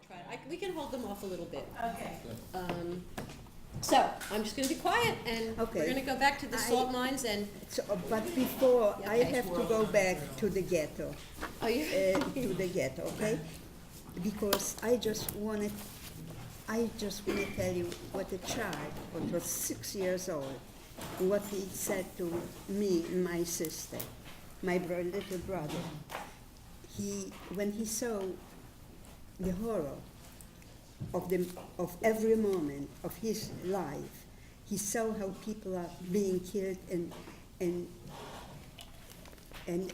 try it. We can hold them off a little bit. Okay. So, I'm just gonna be quiet, and we're Okay. gonna go back to the salt mines, and, So, but before, I Okay. have to go back to the ghetto, oh, you, to the ghetto, okay? Because I just wanna tell you what a child, who was 6 years old, what he said to me and my sister, my little brother. When he saw the horror of every moment of his life, he saw how people are being killed, and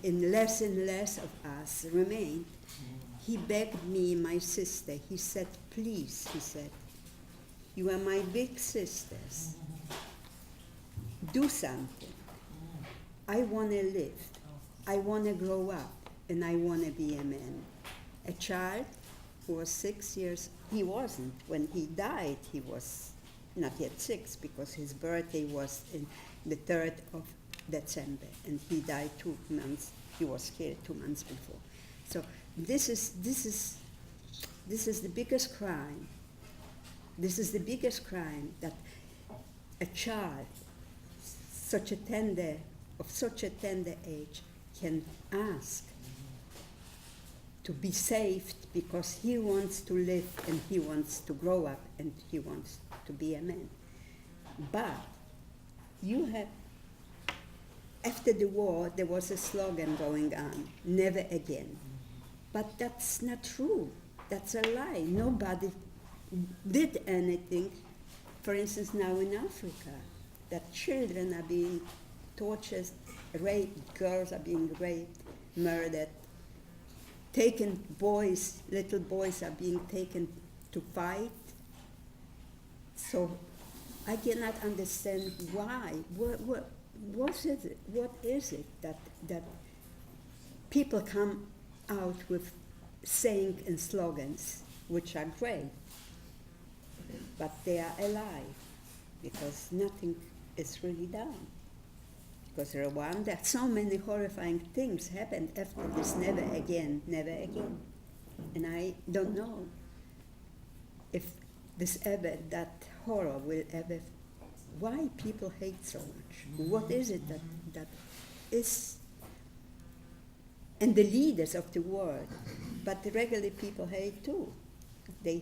less and less of us remained. He begged me and my sister. He said, please, he said, you are my big sisters. Do something. I want to live. I want to grow up, and I want to be a man. A child who was 6 years, he wasn't. When he died, he was not yet 6, because his birthday was in the 3rd of December, and he died 2 months, he was killed 2 months before. So this is the biggest crime. This is the biggest crime that a child of such a tender age can ask to be saved, because he wants to live, and he wants to grow up, and he wants to be a man. But after the war, there was a slogan going on, never again. But that's not true. That's a lie. Nobody did anything. For instance, now in Africa, that children are being tortured, raped, girls are being raped, murdered, little boys are being taken to fight. So I cannot understand why. What is it that people come out with saying and slogans, which are great, but they are a lie, because nothing is really done. Because Rwanda, so many horrifying things happened after this, never again, never again. And I don't know if that horror will ever, why people hate so much? What is it that is, and the leaders of the world, but the regular people hate too. They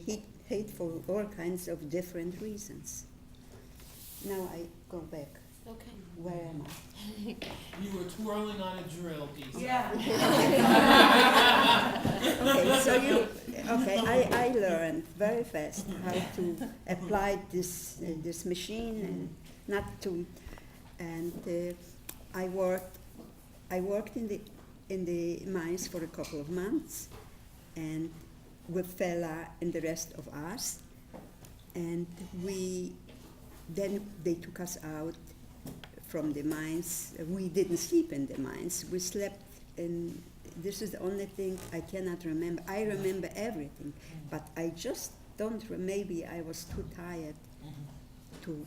hate for all kinds of different reasons. Now I go back. okay. Where am I? You were twirling on a drill piece. Yeah. I learned very fast how to apply this machine, and not to, and I worked in the mines for a couple of months, and with Fela and the rest of us, and then they took us out from the mines. We didn't sleep in the mines. We slept in, this is the only thing I cannot remember. I remember everything, but I just don't, maybe I was too tired to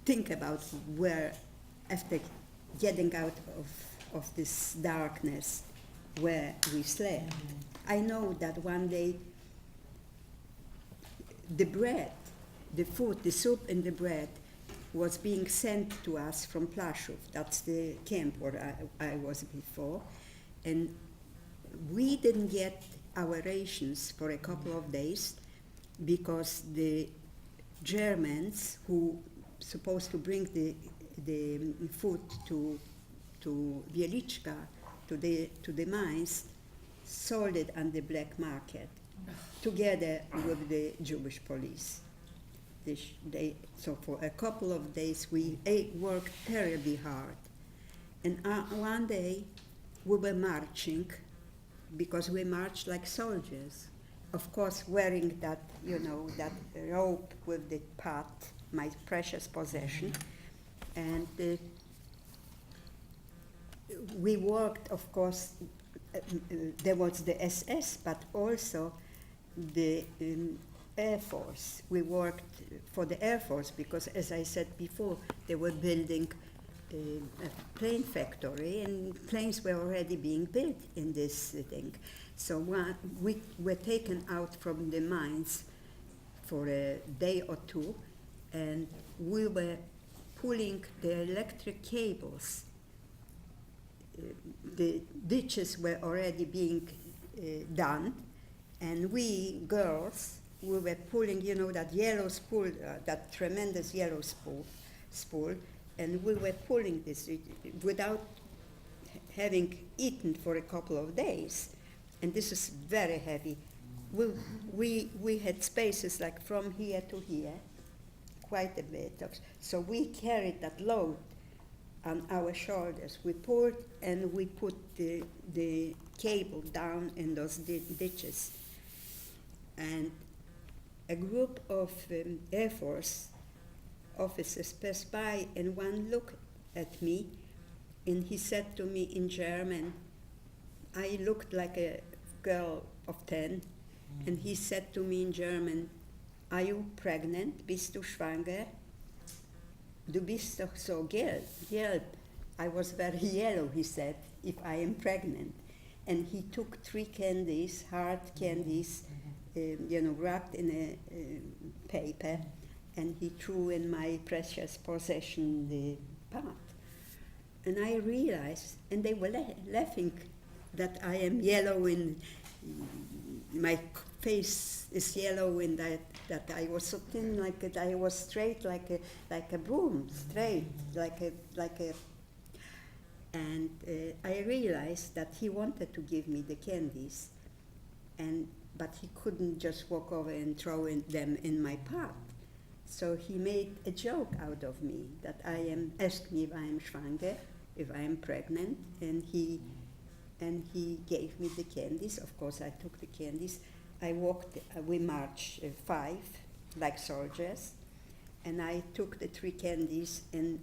think about where, after getting out of this darkness, where we slept. I know that one day the bread, the food, the soup and the bread was being sent to us from Plaszów. That's the camp where I was before. And we didn't get our rations for a couple of days, because the Germans who supposed to bring the food to Wieliczka, to the mines, sold it on the black market together with the Jewish police. So for a couple of days we worked terribly hard. And one day we were marching, because we marched like soldiers. Of course, wearing that, that rope with the pot, my precious possession. And we worked, of course, there was the SS, but also the Air Force. We worked for the Air Force because, as I said before, they were building a plane factory, and planes were already being built in this thing. So we were taken out from the mines for a day or two, and we were pulling the electric cables. The ditches were already being done, and we girls, we were pulling, you know, that yellow spool, that tremendous yellow spool, and we were pulling this without having eaten for a couple of days. And this is very heavy. We had spaces like from here to here, quite a bit. So we carried that load on our shoulders. We pulled and we put the cable down in those ditches. And a group of Air Force officers passed by, and one looked at me, and he said to me in German, I looked like a girl of 10, and he said to me in German, are you pregnant? Bist du schwanger? Du bist doch so gelb. I was very yellow, he said, if I am pregnant. And he took 3 candies, hard candies, wrapped in a paper, and he threw in my precious possession, the pot. And I realized, and they were laughing, that I am yellow in my face is yellow, and that I was so thin, like that I was straight like a broom, straight like a. And I realized that he wanted to give me the candies, but he couldn't just walk over and throw them in my pot. So he made a joke out of me, that asked me if I am schwanger, if I am pregnant, and he gave me the candies. Of course, I took the candies. We marched 5, like soldiers, and I took the 3 candies, and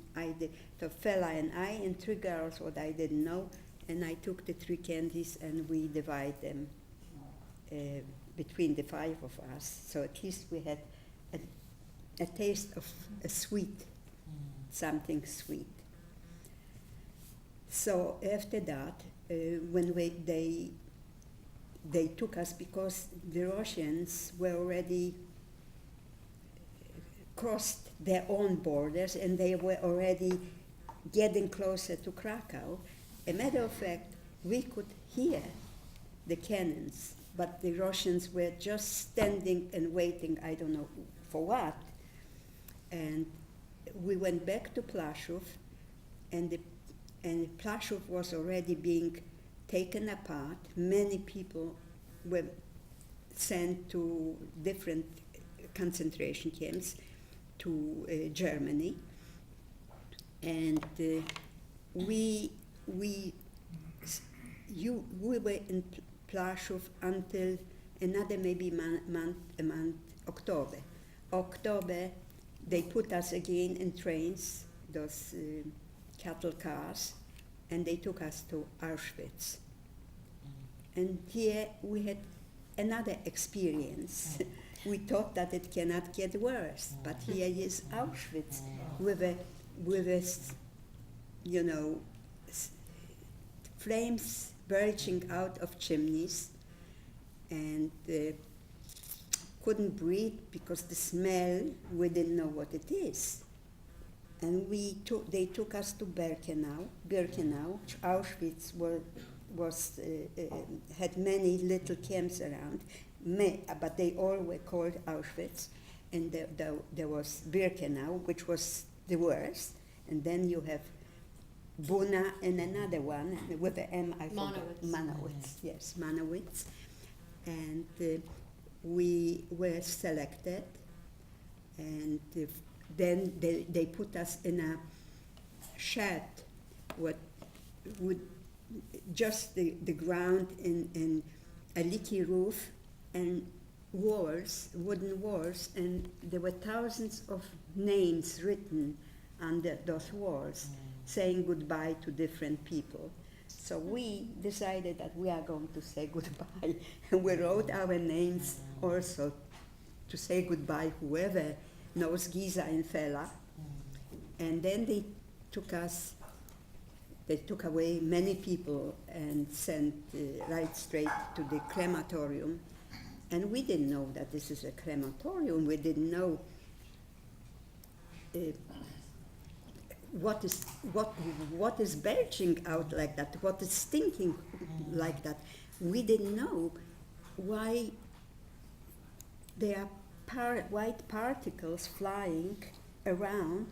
the fella and I and 3 girls, what I didn't know, and I took the 3 candies and we divide them between the 5 of us. So at least we had a taste of a sweet, something sweet. So after that, when they took us, because the Russians were already crossed their own borders and they were already getting closer to Krakow. A matter of fact, we could hear the cannons, but the Russians were just standing and waiting, I don't know for what. And we went back to Plaszów, and Plaszów was already being taken apart. Many people were sent to different concentration camps, to Germany, and we were in Plaszów until another maybe month, October. October, they put us again in trains, those cattle cars, and they took us to Auschwitz. And here we had another experience. We thought that it cannot get worse, but here is Auschwitz with flames burning out of chimneys, and couldn't breathe because the smell, we didn't know what it is. And they took us to Birkenau. Auschwitz had many little camps around, but they all were called Auschwitz. And there was Birkenau, which was the worst. And then you have Buna and another one with the M, I forgot. Manowitz, yes, Manowitz. And we were selected, and then they put us in a shed with just the ground in a leaky roof and walls, wooden walls, and there were thousands of names written on those walls saying goodbye to different people. So we decided that we are going to say goodbye, and we wrote our names also to say goodbye, whoever knows Giza and Fela. And then they took us they took away many people and sent right straight to the crematorium. And we didn't know that this is a crematorium. We didn't know what is belching out like that, what is stinking like that. We didn't know why there are white particles flying around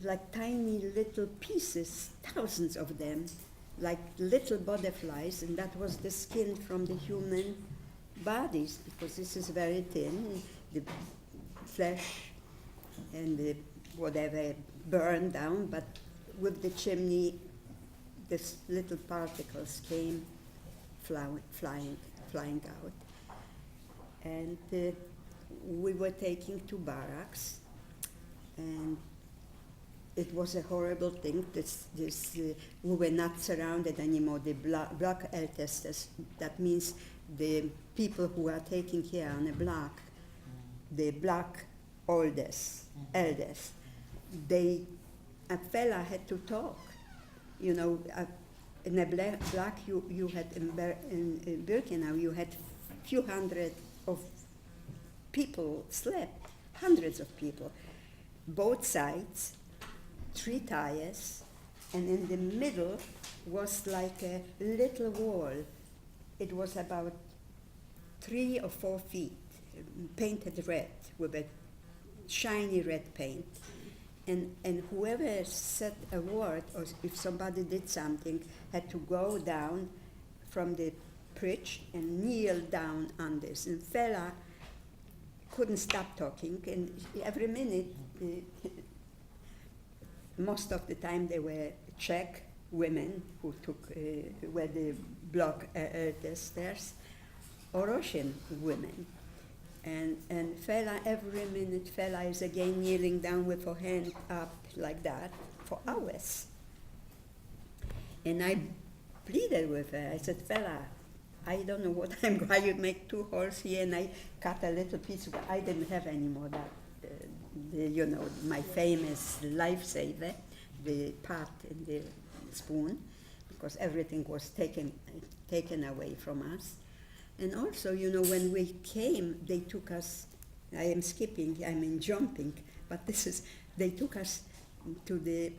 like tiny little pieces, thousands of them, like little butterflies, and that was the skin from the human bodies, because this is very thin, the flesh and the whatever burned down, but with the chimney, these little particles came flying out. And we were taken to barracks, and it was a horrible thing. We were not surrounded anymore. The block elders, that means the people who are taking care on a block, the block elders, a fella had to talk. You know, in a block you had in Birkenau, you had few hundred of people slept, hundreds of people, both sides, 3 tires, and in the middle was like a little wall. It was about 3 or 4 feet, painted red with a shiny red paint. And whoever said a word, or if somebody did something, had to go down from the bridge and kneel down on this. And fella couldn't stop talking, and every minute, most of the time they were Czech women who were the block testers, or Russian women. And fella, every minute, fella is again kneeling down with her hand up like that for hours. And I pleaded with her. I said, fella, I don't know what why you make 2 holes here, and I cut a little piece, but I didn't have any more that, you know, my famous lifesaver, the pot and the spoon, because everything was taken away from us. And also, you know, when we came, they took us, I am skipping, I mean jumping, but they took us to the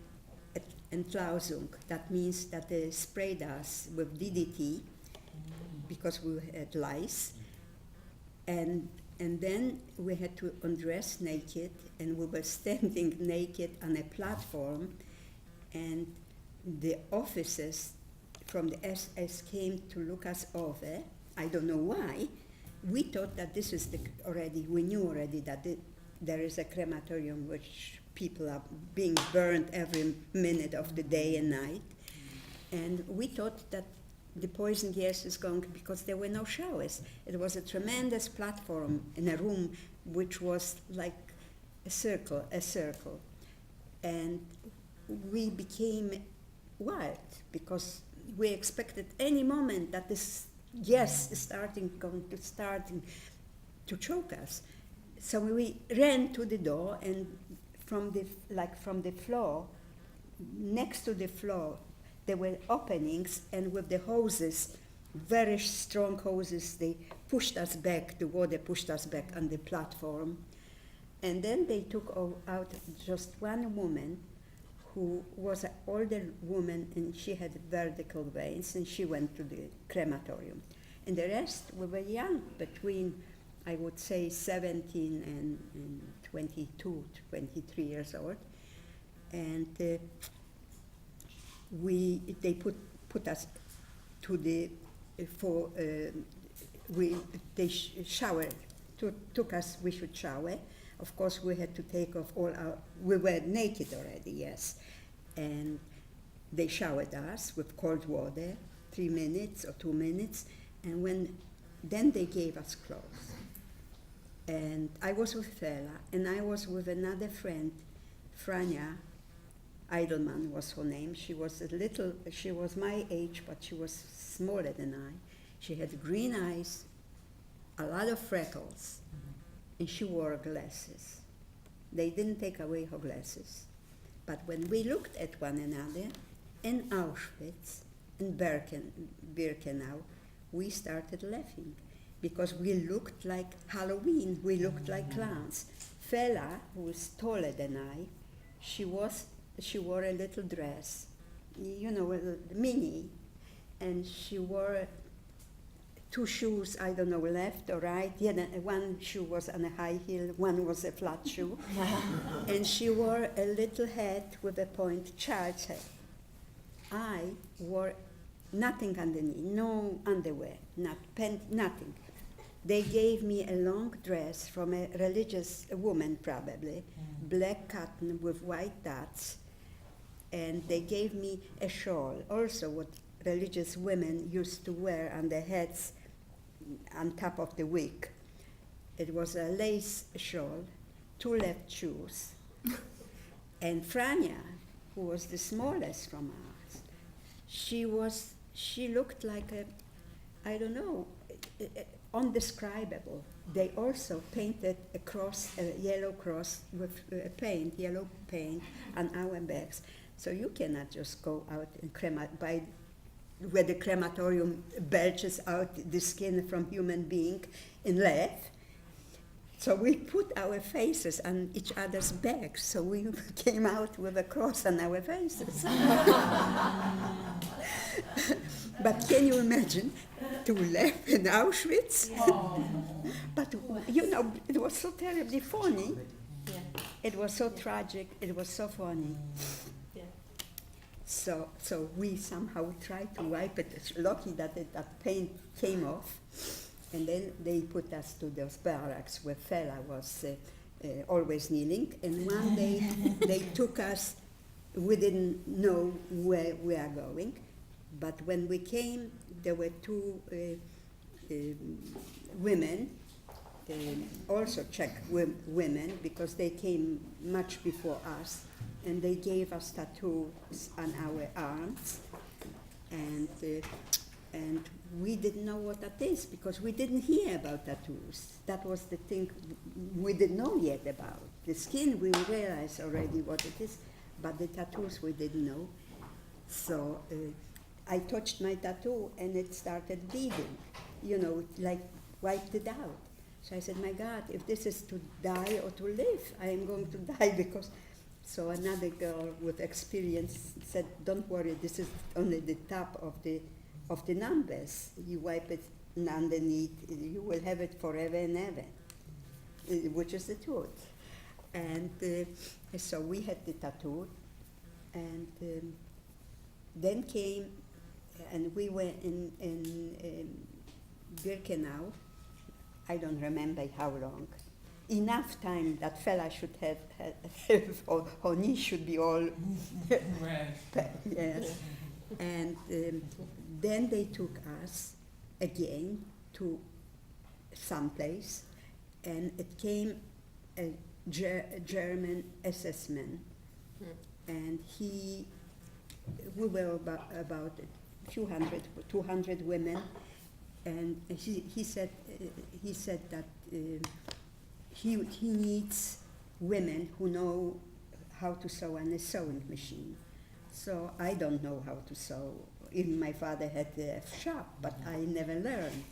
Entlausung. That means that they sprayed us with DDT, because we had lice, and then we had to undress naked, and we were standing naked on a platform, and the officers from the SS came to look us over. I don't know why. We thought that this is we knew already that there is a crematorium which people are being burned every minute of the day and night. And we thought that the poison gas is going, because there were no showers. It was a tremendous platform in a room which was like a circle. And we became wild, because we expected any moment that this gas is going to start to choke us. So we ran to the door, and from the floor, next to the floor, there were openings, and with the hoses, very strong hoses, they pushed us back, the water pushed us back on the platform. And then they took out just one woman, who was an older woman, and she had vertical veins, and she went to the crematorium. And the rest, we were young, between, I would say, 17 and 22, 23 years old. And they put us to the, they showered, took us, we should shower. Of course, we had to take off we were naked already, yes. And they showered us with cold water, 3 minutes or 2 minutes, and then they gave us clothes. And I was with Fela, and I was with another friend, Franja Eidelman was her name. She was my age, but she was smaller than I. She had green eyes, a lot of freckles, and she wore glasses. They didn't take away her glasses. But when we looked at one another, in Auschwitz, in Birkenau, we started laughing because we looked like Halloween, we looked like clowns. Fela, who was taller than I, she wore a little dress, you know, a mini, and she wore two shoes, I don't know, left or right. Yeah, one shoe was on a high heel, one was a flat shoe. And she wore a little hat with a point, child's hat. I wore nothing underneath, no underwear, not pant, nothing. They gave me a long dress from a religious woman, probably, black cotton with white dots, and they gave me a shawl, also what religious women used to wear on their heads on top of the wig. It was a lace shawl, two left shoes, and Frania, who was the smallest from us, she looked like a, I don't know, undescribable. They also painted a cross, a yellow cross with yellow paint on our backs. So you cannot just go out and where the crematorium belches out the skin from human being and laugh. So we put our faces on each other's backs, so we came out with a cross on our faces. But can you imagine to laugh in Auschwitz? But you know, it was so terribly funny. Yeah. It was so tragic, it was so funny. Yeah. So we somehow tried to wipe it. It's lucky that that paint came off. And then they put us to those barracks where Fela was always kneeling. And one day they took us, we didn't know where we are going. But when we came, there were two women, also Czech women, because they came much before us. And they gave us tattoos on our arms. And we didn't know what that is because we didn't hear about tattoos. That was the thing we didn't know yet about. The skin, we realized already what it is, but the tattoos we didn't know. So I touched my tattoo and it started bleeding, you know, like wiped it out. So I said, my God, if this is to die or to live, I am going to die because. So another girl with experience said, don't worry, this is only the top of the numbers. You wipe it underneath, you will have it forever and ever, which is the truth. And so we had the tattoo, and then came, and we were in Birkenau. I don't remember how long. Enough time that Fela should have or her knee should be all Right. yes. And then they took us again to someplace, and it came a German SS man, and we were about a few hundred, 200 women, and he said that he needs women who know how to sew on a sewing machine. So I don't know how to sew. Even my father had a shop, but I never learned.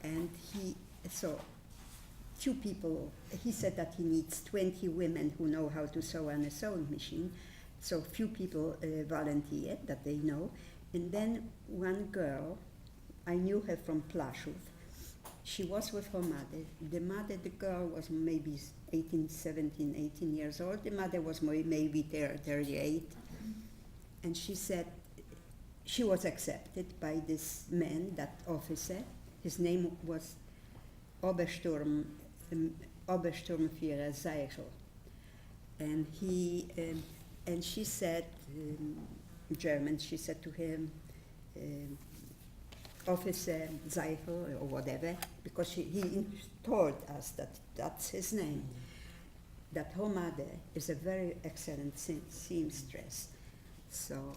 And few people, he said that he needs 20 women who know how to sew on a sewing machine. So few people volunteered that they know. And then one girl, I knew her from Plaszów. She was with her mother. The girl was maybe 18 years old. The mother was maybe 38. And she said she was accepted by this man, that officer. His name was Obersturmführer Zeichel. And she said, German, she said to him, Officer Zeichel or whatever, because he told us that that's his name, that her mother is a very excellent seamstress. So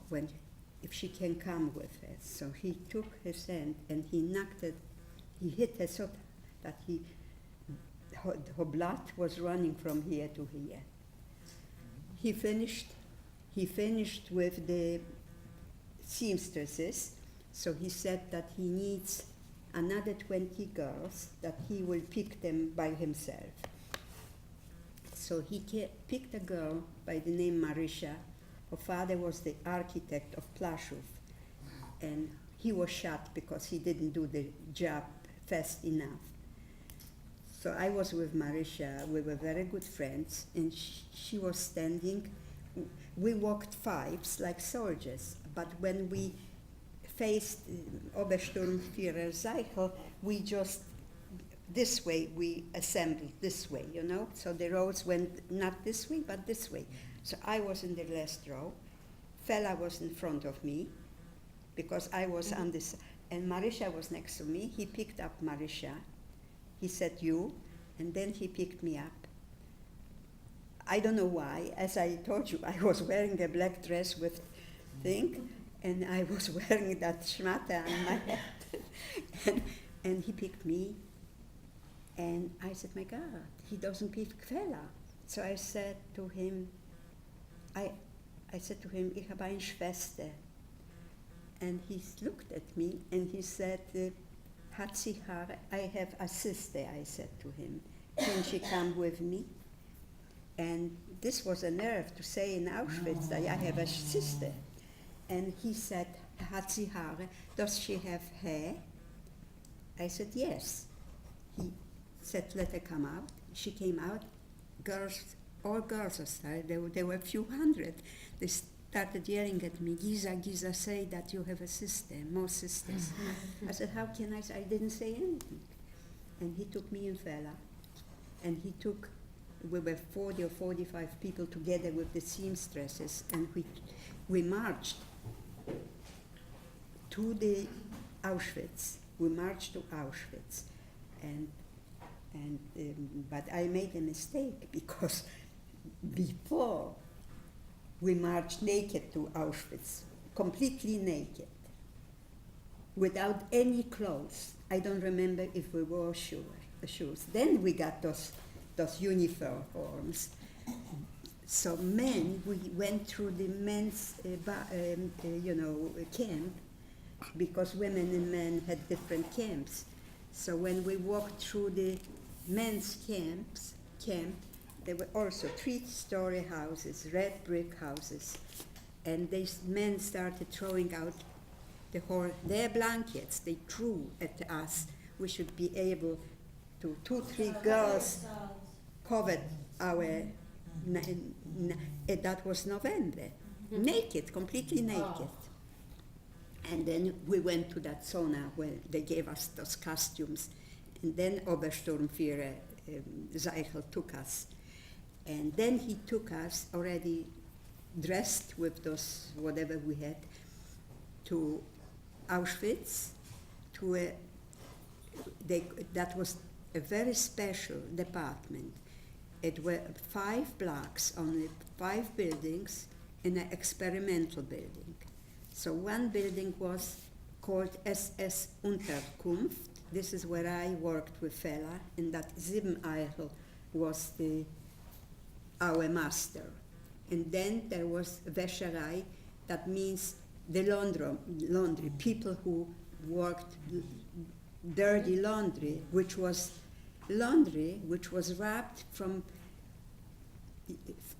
if she can come with her. So he took his hand and he knocked it, he hit her so that her blood was running from here to here. He finished he finished with the seamstresses, so he said that he needs another 20 girls, that he will pick them by himself. So he picked a girl by the name Marisha. Her father was the architect of Plaszów, and he was shot because he didn't do the job fast enough. So I was with Marisha, we were very good friends, and she was standing. We walked fives like soldiers, but when we faced Obersturmführer Zeichel, we just, this way, we assembled this way, you know? So the rows went not this way, but this way. So I was in the last row. Fela was in front of me, because I was on this, and Marisha was next to me. He picked up Marisha. He said, you, and then he picked me up. I don't know why. As I told you, I was wearing a black dress with thing, and I was wearing that schmata on my head. and he picked me, and I said, my God, he doesn't pick Fela. So I said to him, I said to him, ich habe eine Schwester. And he looked at me, and he said, hat sie Haare? I have a sister, I said to him. Can she come with me? And this was a nerve to say in Auschwitz that I have a sister. And he said, hat sie Haare? Does she have hair? I said, yes. He said, let her come out. She came out. Girls, all girls are started. There were a few hundred. They started yelling at me, Giza, Giza, say that you have a sister, more sisters. I said, how can I say? I didn't say anything. And he took me and Fela, and we were 40 or 45 people together with the seamstresses, and we marched to the Auschwitz. We marched to Auschwitz, but I made a mistake, because before we marched naked to Auschwitz, completely naked, without any clothes. I don't remember if we wore shoes. Then we got those uniforms. So men, we went through the men's camp, because women and men had different camps. So when we walked through the men's camp, there were also 3-story houses, red brick houses, and these men started throwing out their blankets. They threw at us. We should be able to, 2-3 girls covered our, that was November, naked, completely naked. And then we went to that sauna where they gave us those costumes, and then Obersturmführer Zeichel took us. And then he took us, already dressed with those, whatever we had, to Auschwitz, that was a very special department. It were 5 blocks, only 5 buildings, and an experimental building. So one building was called SS Unterkunft. This is where I worked with Fela, and that Siebeneichel was our master. And then there was Wäscherei, that means the laundry, people who worked dirty laundry, which was wrapped from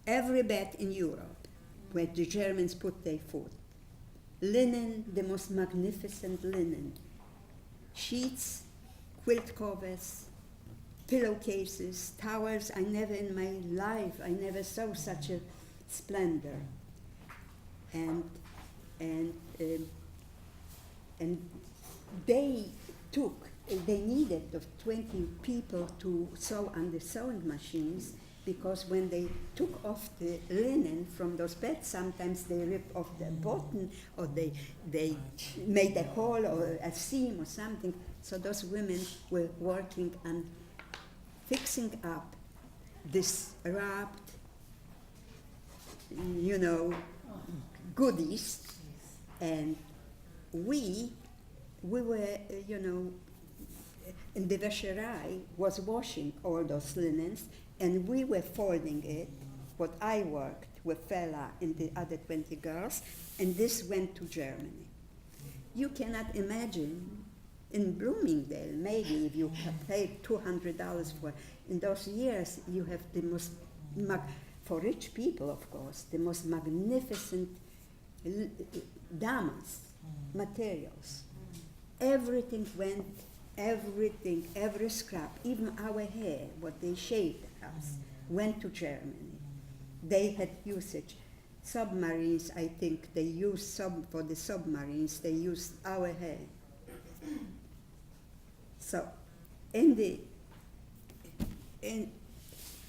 every bed in Europe, where the Germans put their food. Linen, the most magnificent linen. Sheets, quilt covers, pillowcases, towels. I never saw such a splendor. And they needed the 20 people to sew on the sewing machines, because when they took off the linen from those beds, sometimes they ripped off the button, or they made a hole or a seam or something. So those women were working on fixing up this wrapped, goodies, and we were, and the Wäscherei was washing all those linens, and we were folding it. What I worked with Fela and the other 20 girls, and this went to Germany. You cannot imagine in Bloomingdale, maybe if you paid $200 for, in those years, you have the most, for rich people, of course, the most magnificent damas, materials. Everything went, everything, every scrap, even our hair, what they shaved us, went to Germany. They had usage. Submarines, I think they used for the submarines, they used our hair. So,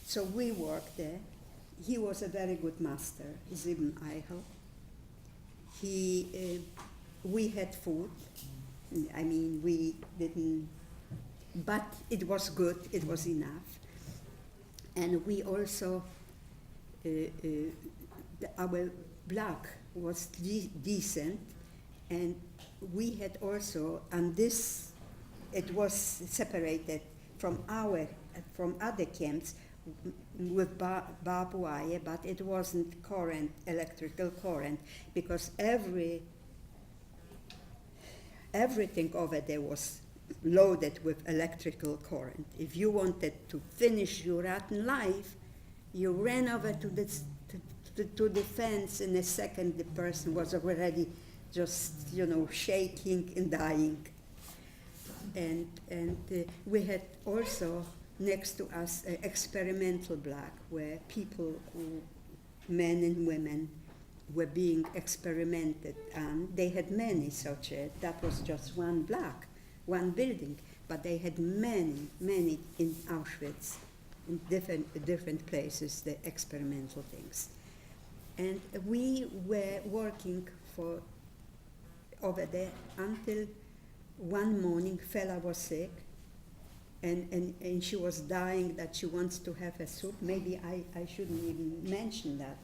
so we worked there. He was a very good master, Zibn Eichel. We had food. I mean, we didn't, but it was good, it was enough. And we also, our block was decent, and we had also, and this, it was separated from other camps with barbed wire, but it wasn't electrical current, because everything over there was loaded with electrical current. If you wanted to finish your rotten life, you ran over to the fence. In a second, the person was already just, shaking and dying. And we had also next to us an experimental block where people, men and women, were being experimented on. They had many such that was just one block, one building, but they had many in Auschwitz, in different places, the experimental things. And we were working over there until one morning Fela was sick, and she was dying that she wants to have a soup. Maybe I shouldn't even mention that.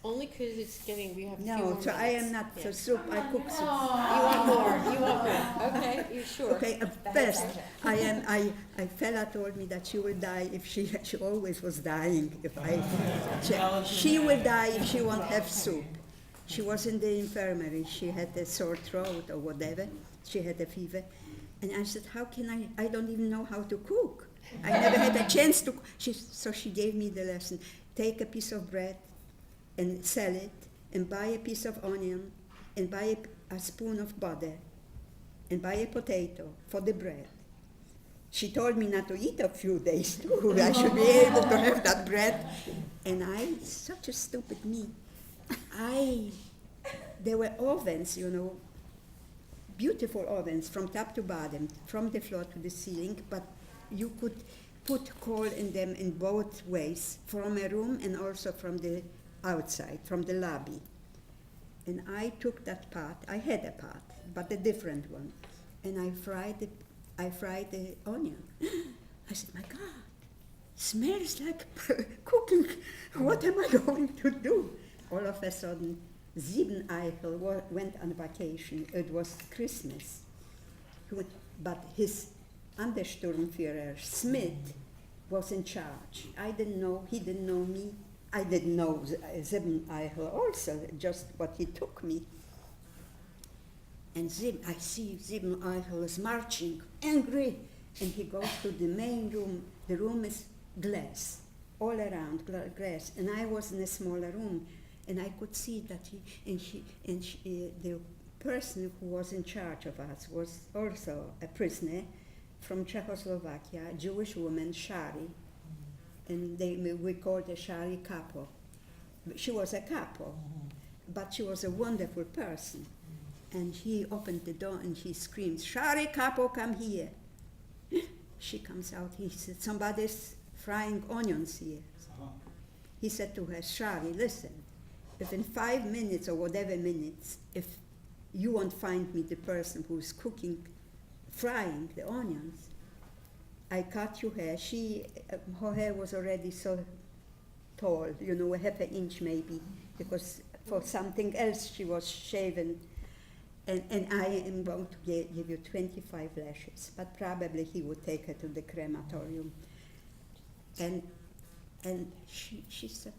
Only because we have a few No, more so minutes. I am not for soup, I cook soup. You want more, okay, you sure? Okay, first, Fela told me that she will die if she always was dying she will die if she won't have soup. She was in the infirmary, she had a sore throat or whatever, she had a fever, and I said, how can I don't even know how to cook. I never had a chance to, so she gave me the lesson. Take a piece of bread and sell it, and buy a piece of onion, and buy a spoon of butter, and buy a potato for the bread. She told me not to eat a few days too. I should be able to have that bread. And such a stupid me. There were ovens, beautiful ovens from top to bottom, from the floor to the ceiling, but you could put coal in them in both ways, from a room and also from the outside, from the lobby. And I took that pot, I had a pot, but a different one, and I fried the onion. I said, my God, smells like cooking. What am I going to do? All of a sudden, Zibn Eichel went on vacation. It was Christmas. But his Untersturmführer, Smith, was in charge. I didn't know, he didn't know me. I didn't know Zibn Eichel also, just what he took me. And I see Zibn Eichel is marching, angry, and he goes to the main room. The room is glass, all around glass, and I was in a smaller room, and I could see that the person who was in charge of us was also a prisoner from Czechoslovakia, a Jewish woman, Shari, and we called her Shari Capo. She was a capo, but she was a wonderful person. And he opened the door and he screams, Shari Capo, come here. She comes out, he said, somebody's frying onions here. He said to her, Shari, listen, if in 5 minutes or whatever minutes, if you won't find me the person who's frying the onions, I cut your hair. Her hair was already so tall, a half an inch maybe, because for something else she was shaven. And I am going to give you 25 lashes, but probably he would take her to the crematorium. And she said,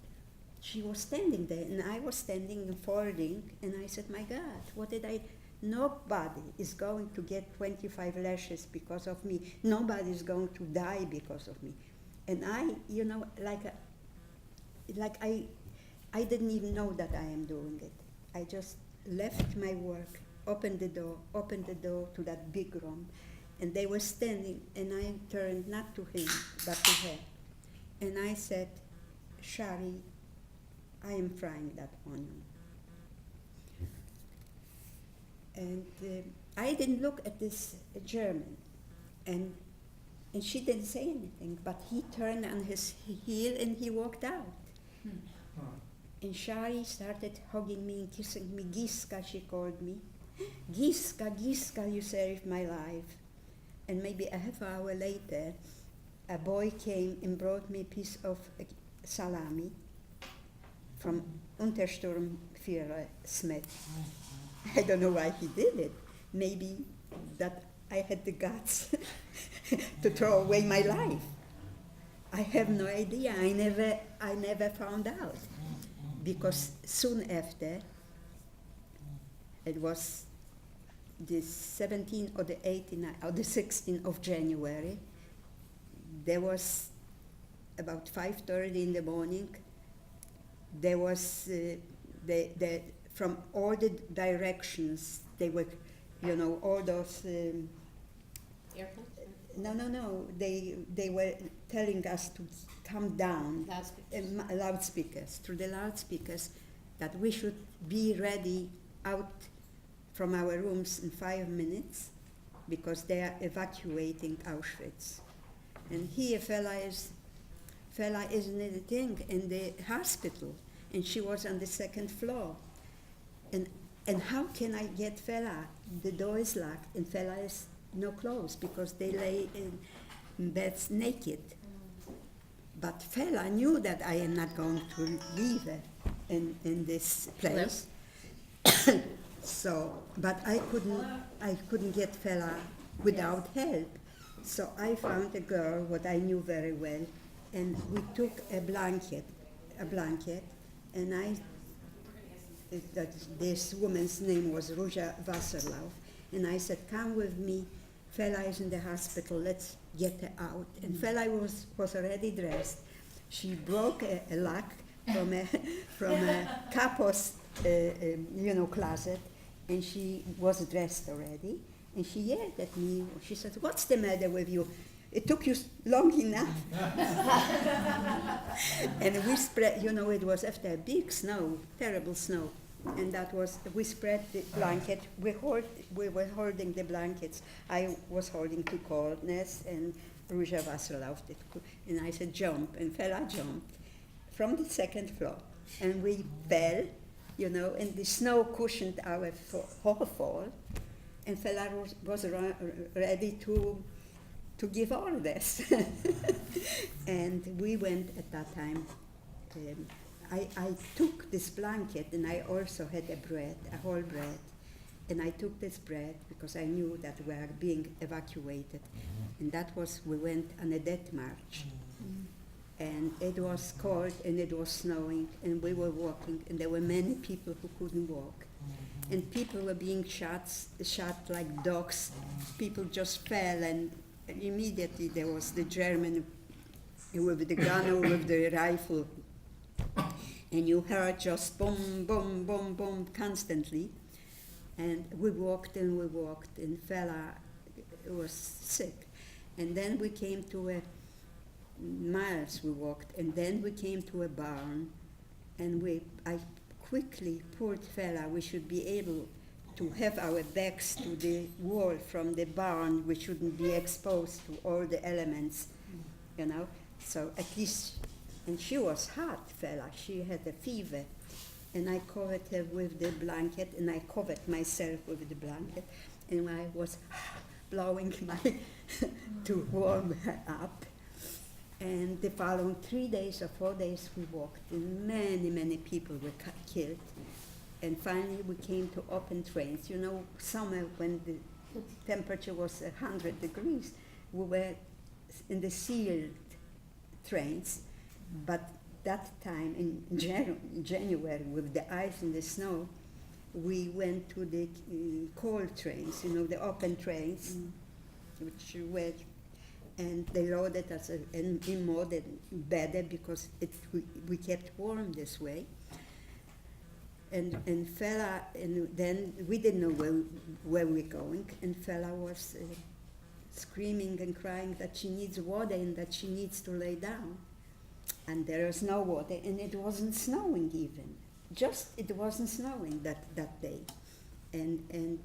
she was standing there, and I was standing and folding, and I said, my God, what did I... Nobody is going to get 25 lashes because of me. Nobody is going to die because of me. And I, you know, I didn't even know that I am doing it. I just left my work, opened the door to that big room, and they were standing, and I turned not to him, but to her. And I said, Shari, I am frying that onion. And I didn't look at this German, and she didn't say anything, but he turned on his heel and he walked out. And Shari started hugging me and kissing me. Giska, she called me. Giska, Giska, you saved my life. And maybe a half hour later, a boy came and brought me a piece of salami from Untersturmführer Smith. I don't know why he did it. Maybe that I had the guts to throw away my life. I have no idea. I never found out. Because soon after, it was the 17th or the 18th or the 16th of January, there was about 5:30 in the morning, there was, from all the directions, they were, you know, all those... Airplanes? No, they were telling us to come down. Loudspeakers. Through the loudspeakers, that we should be ready out from our rooms in 5 minutes, because they are evacuating Auschwitz. And here fella is in the thing, in the hospital, and she was on the 2nd floor. And how can I get fella? The door is locked, and fella is no clothes, because they lay in beds naked. But fella knew that I am not going to leave in this place. So, but I couldn't get fella without help. So I found a girl, what I knew very well, and we took a blanket, and this woman's name was Ruja Wasserlauf, and I said, come with me, fella is in the hospital, let's get her out. And fella was already dressed. She broke a lock from a capo's closet, and she was dressed already. And she yelled at me. She said, what's the matter with you? It took you long enough. And we spread, it was after a big snow, terrible snow. And we spread the blanket. We were holding the blankets. I was holding two coldness, and Ruja Wasserlauf did. And I said, jump, and fella jumped from the 2nd floor. And we fell, and the snow cushioned our whole fall. And fella was ready to give orders. And we went at that time. I took this blanket, and I also had a whole bread. And I took this bread because I knew that we were being evacuated. And we went on a death march. And it was cold, and it was snowing, and we were walking, and there were many people who couldn't walk. And people were being shot like dogs. People just fell, and immediately there was the German with the gun or with the rifle. And you heard just boom, boom, boom, boom constantly. And we walked, and fella was sick. And then we came to miles we walked, and then we came to a barn, and I quickly pulled fella. We should be able to have our backs to the wall from the barn. We shouldn't be exposed to all the elements, So at least, and she was hot, fella. She had a fever, and I covered her with the blanket, and I covered myself with the blanket, and I was blowing to warm her up. And the following 3 days or 4 days we walked, and many people were killed. And finally we came to open trains. Summer when the temperature was 100 degrees, we were in the sealed trains, but that time in January with the ice and the snow, we went to the coal trains, the open trains, which were, and they loaded us in more than better because we kept warm this way. And then we didn't know where we're going, and fella was screaming and crying that she needs water and that she needs to lay down. And there was no water, and it wasn't snowing even. It wasn't snowing that day. And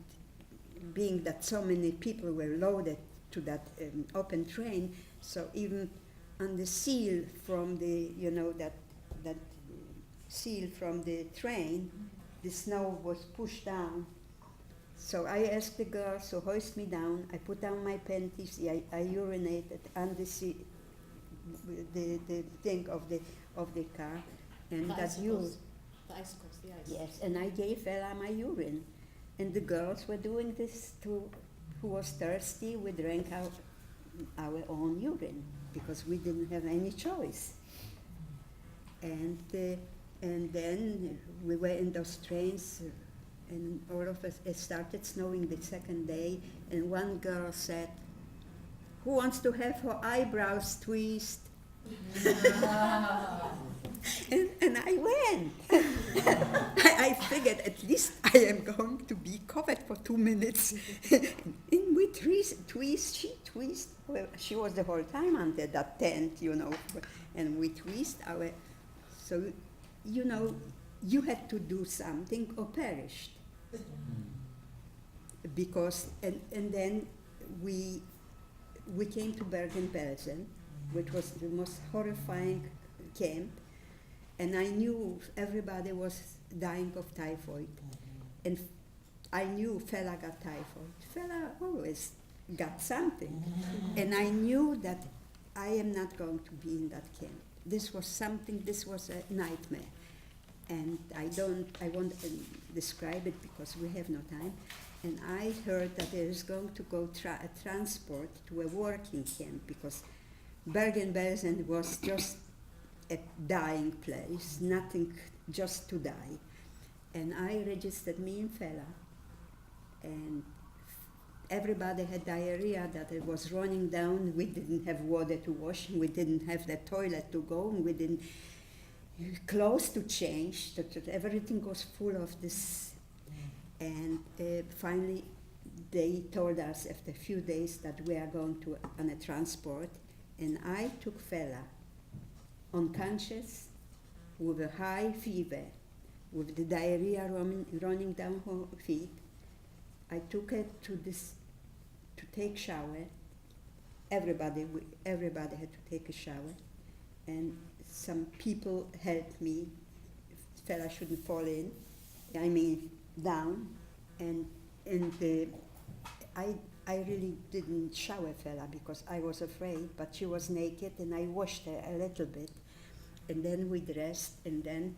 being that so many people were loaded to that open train, so even on the seal from the, that seal from the train, the snow was pushed down. So I asked the girls to hoist me down. I put down my panties. I urinated on the thing of the car, and The that icicles. The icicles, the ice. yes, and I gave Ella my urine, and the girls were doing this too. Who was thirsty? We drank our own urine because we didn't have any choice. And then we were in those trains, and all of us, it started snowing the second day, and one girl said, "Who wants to have her eyebrows tweezed?" and I went. I figured at least I am going to be covered for 2 minutes. And we she tweezed, well, she was the whole time under that tent, and we tweezed our, so, you had to do something or perished. Because, and then we came to Bergen-Belsen, which was the most horrifying camp, and I knew everybody was dying of typhoid, and I knew fella got typhoid. Fella always got something, and I knew that I am not going to be in that camp. This was a nightmare, and I won't describe it because we have no time. And I heard that there is going to go a transport to a working camp because Bergen-Belsen was just a dying place, nothing, just to die. And I registered me and fella, and everybody had diarrhea that it was running down. We didn't have water to wash, we didn't have the toilet to go, and we didn't clothes to change, that everything was full of this. And finally they told us after a few days that we are going on a transport, and I took fella unconscious with a high fever, with the diarrhea running down her feet. I took her to take shower. Everybody had to take a shower, and some people helped me. Fella shouldn't fall in. Down, and I really didn't shower fella because I was afraid, but she was naked, and I washed her a little bit, and then we dressed, and then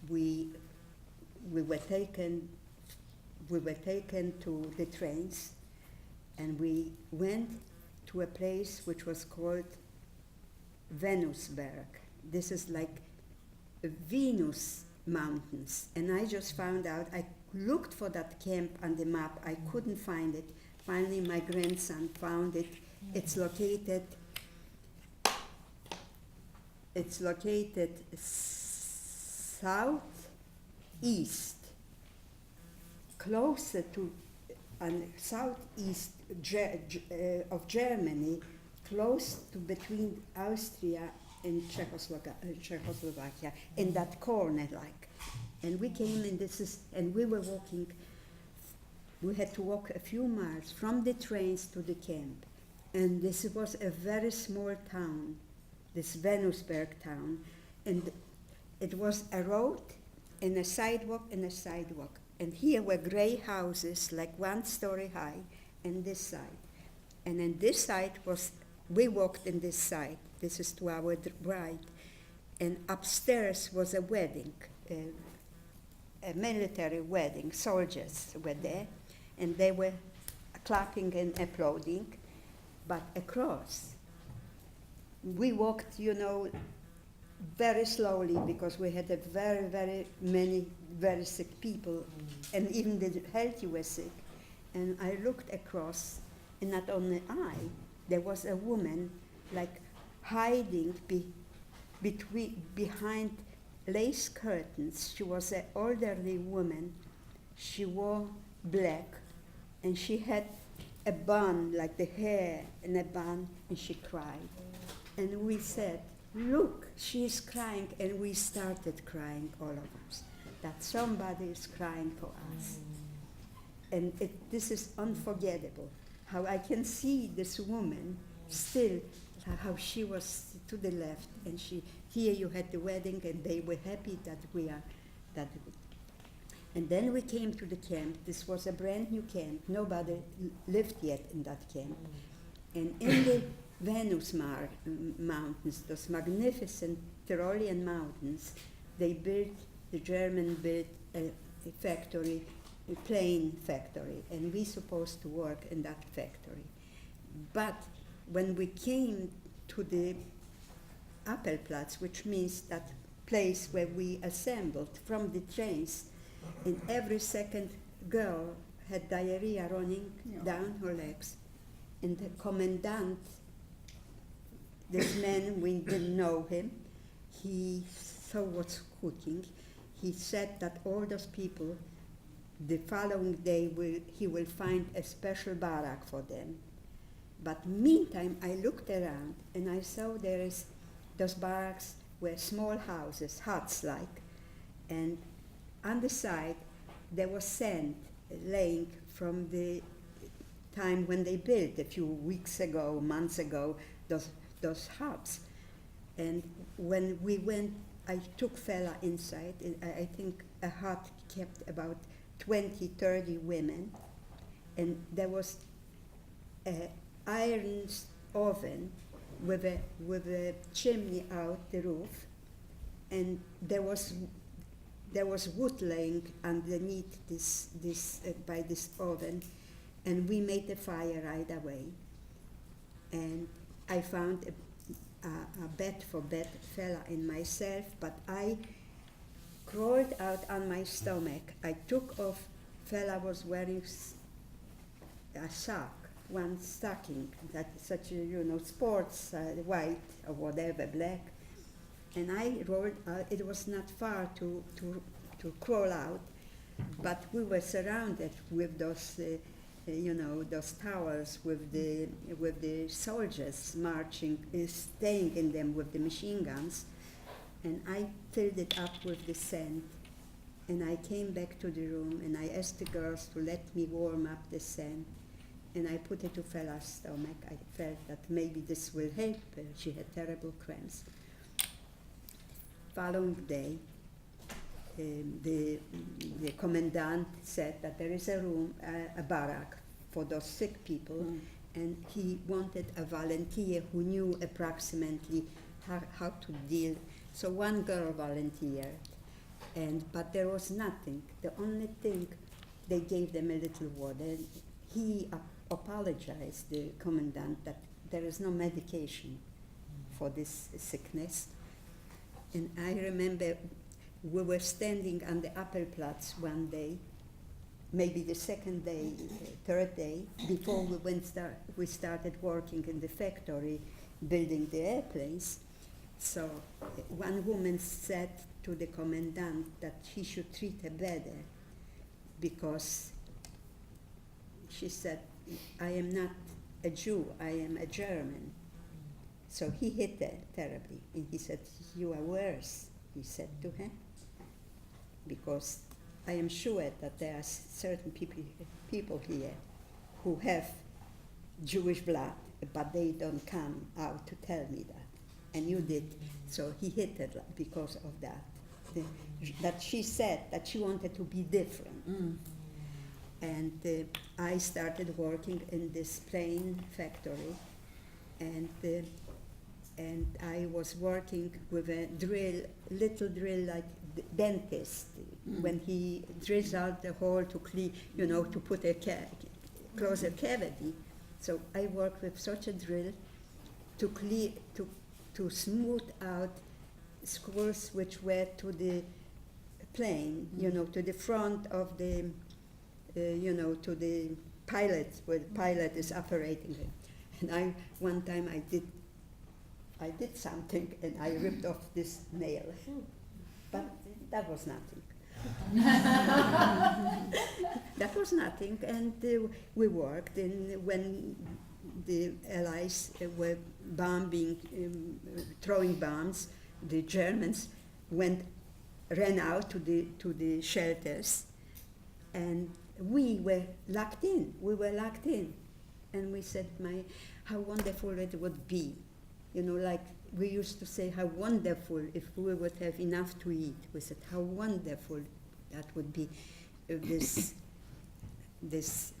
we were taken to the trains, and we went to a place which was called Venusberg. This is like Venus Mountains, and I just found out, I looked for that camp on the map, I couldn't find it. Finally my grandson found it. It's located southeast, closer to southeast of Germany, close to between Austria and Czechoslovakia, in that corner like. And we came, and we were walking, we had to walk a few miles from the trains to the camp. And this was a very small town, this Venusberg town, and it was a road and a sidewalk and a sidewalk. And here were gray houses, like 1 story high, and this side. And then this side we walked in this side, this is to our right. And upstairs was a wedding, a military wedding, soldiers were there, and they were clapping and applauding. But across, we walked, very slowly because we had a very, very many very sick people, and even the healthy were sick. And I looked across, and not only I, there was a woman like hiding behind lace curtains. She was an elderly woman. She wore black, and she had a bun, like the hair in a bun, and she cried. And we said, look, she's crying, and we started crying, all of us, that somebody is crying for us. And this is unforgettable, how I can see this woman still, how she was to the left, and here you had the wedding, and they were happy that and then we came to the camp. This was a brand new camp. Nobody lived yet in that camp. And in the Venus mountains, those magnificent Tyrolean mountains, the German built a factory, a plane factory, and we supposed to work in that factory. But when we came to the Appelplatz, which means that place where we assembled from the trains, and every second girl had diarrhea running down her legs. And the commandant, this man, we didn't know him, he saw what's cooking. He said that all those people, the following day, he will find a special barrack for them. But meantime, I looked around, and I saw those barracks were small houses, huts like, and on the side there was sand laying from the time when they built a few weeks ago, months ago, those huts. And when we went, I took fella inside, and I think a hut kept about 20, 30 women, and there was an iron oven with a chimney out the roof, and there was wood laying underneath this by this oven, and we made the fire right away. And I found a bed for fella and myself, but I crawled out on my stomach. I took off, fella was wearing a sock, one stocking, that such a, sports, white or whatever, black. And I rolled out. It was not far to crawl out, but we were surrounded with those, those towers with the soldiers marching, staying in them with the machine guns. And I filled it up with the sand, and I came back to the room, and I asked the girls to let me warm up the sand, and I put it to fella's stomach. I felt that maybe this will help her. She had terrible cramps. Following day, the commandant said that there is a room, a barrack for those sick people, and he wanted a volunteer who knew approximately how to deal. So one girl volunteered, but there was nothing. The only thing, they gave them a little water. He apologized, the commandant, that there is no medication for this sickness. And I remember we were standing on the Appelplatz one day, maybe the second day, third day, before we started working in the factory, building the airplanes. So one woman said to the commandant that he should treat her better, because she said, I am not a Jew, I am a German. So he hit her terribly, and he said, you are worse, he said to her, because I am sure that there are certain people here who have Jewish blood, but they don't come out to tell me that, and you did. So he hit her because of that. That she said that she wanted to be different. And I started working in this plane factory, and I was working with a little drill like the dentist, when he drills out the hole to clean, to put close a cavity. So I worked with such a drill to smooth out screws which were to the plane, to the front of the, to the pilot, where the pilot is operating it. And one time I did something and I ripped off this nail, but that was nothing. That was nothing, and we worked. And when the Allies were bombing, throwing bombs, the Germans ran out to the shelters, and we were locked in. And we said, how wonderful it would be. Like we used to say, how wonderful if we would have enough to eat. We said, how wonderful that would be if this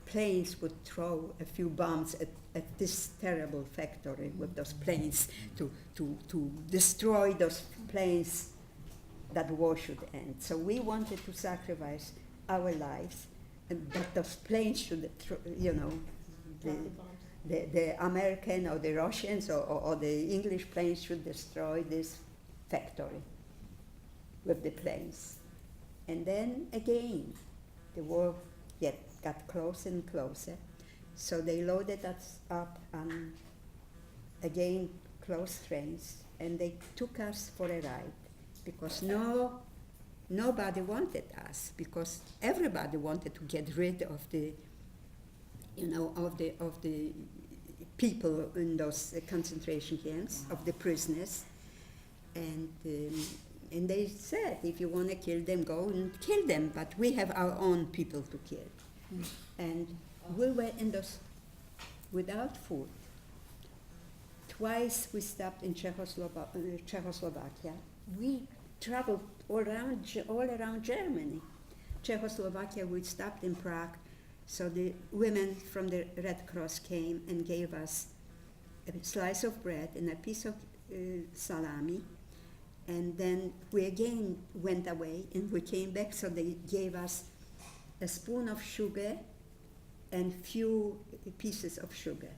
planes would throw a few bombs at this terrible factory with those planes to destroy those planes, that war should end. So we wanted to sacrifice our lives, and that those planes should, the American or the Russians or the English planes should destroy this factory with the planes. And then again, the war got closer and closer. So they loaded us up on, again, close trains, and they took us for a ride, because nobody wanted us, because everybody wanted to get rid of the, of the people in those concentration camps, of the prisoners. And they said, if you want to kill them, go and kill them, but we have our own people to kill. And we were in those without food. Twice we stopped in Czechoslovakia. We traveled all around Germany. Czechoslovakia, we stopped in Prague, so the women from the Red Cross came and gave us a slice of bread and a piece of salami. And then we again went away and we came back, so they gave us a spoon of sugar and few pieces of sugar.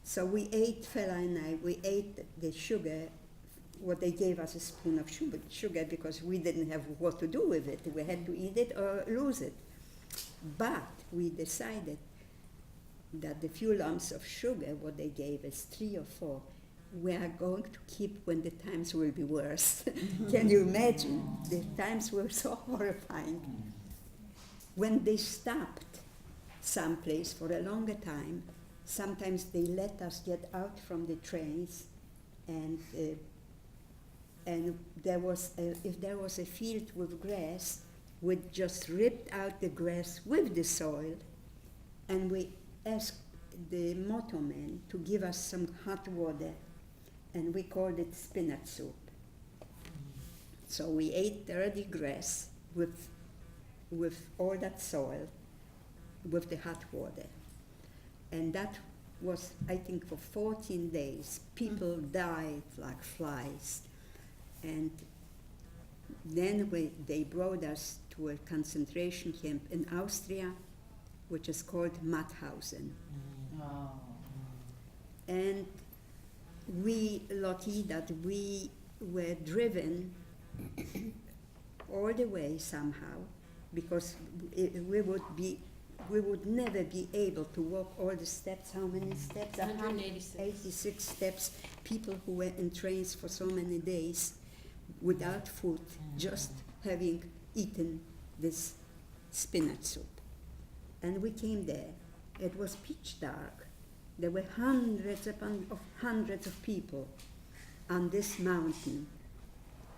So we ate, Fela and I, we ate the sugar, what they gave us, a spoon of sugar, because we didn't have what to do with it. We had to eat it or lose it. But we decided that the few lumps of sugar, what they gave us, 3 or 4, we are going to keep when the times will be worse. Can you imagine? The times were so horrifying. When they stopped someplace for a longer time, sometimes they let us get out from the trains, and if there was a field with grass, we just ripped out the grass with the soil, and we asked the motorman to give us some hot water, and we called it spinach soup. So we ate dirty grass with all that soil, with the hot water. And that was, I think, for 14 days. People died like flies. And then they brought us to a concentration camp in Austria, which is called Mauthausen. And we lucky that we were driven all the way somehow, because we would never be able to walk all the steps. How many steps? 186. 86 steps. People who were in trains for so many days without food, just having eaten this spinach soup. And we came there. It was pitch dark. There were hundreds of people on this mountain.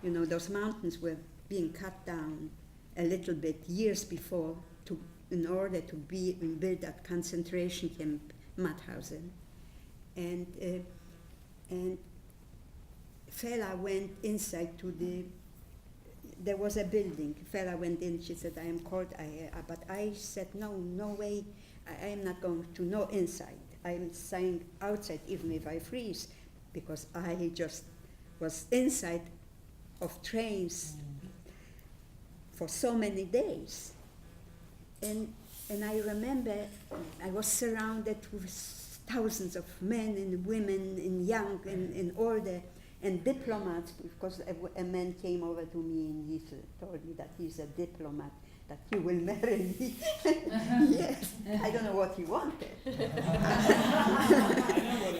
Those mountains were being cut down a little bit years before in order to build that concentration camp, Mauthausen. And Fela went inside there was a building. Fela went in, she said, I am cold, but I said, no way, I am not going to inside. I am staying outside even if I freeze, because I just was inside of trains for so many days. And I remember I was surrounded with thousands of men and women and young and older, And diplomats, because a man came over to me and he told me that he's a diplomat, that he will marry me. Yes, I don't know what he wanted.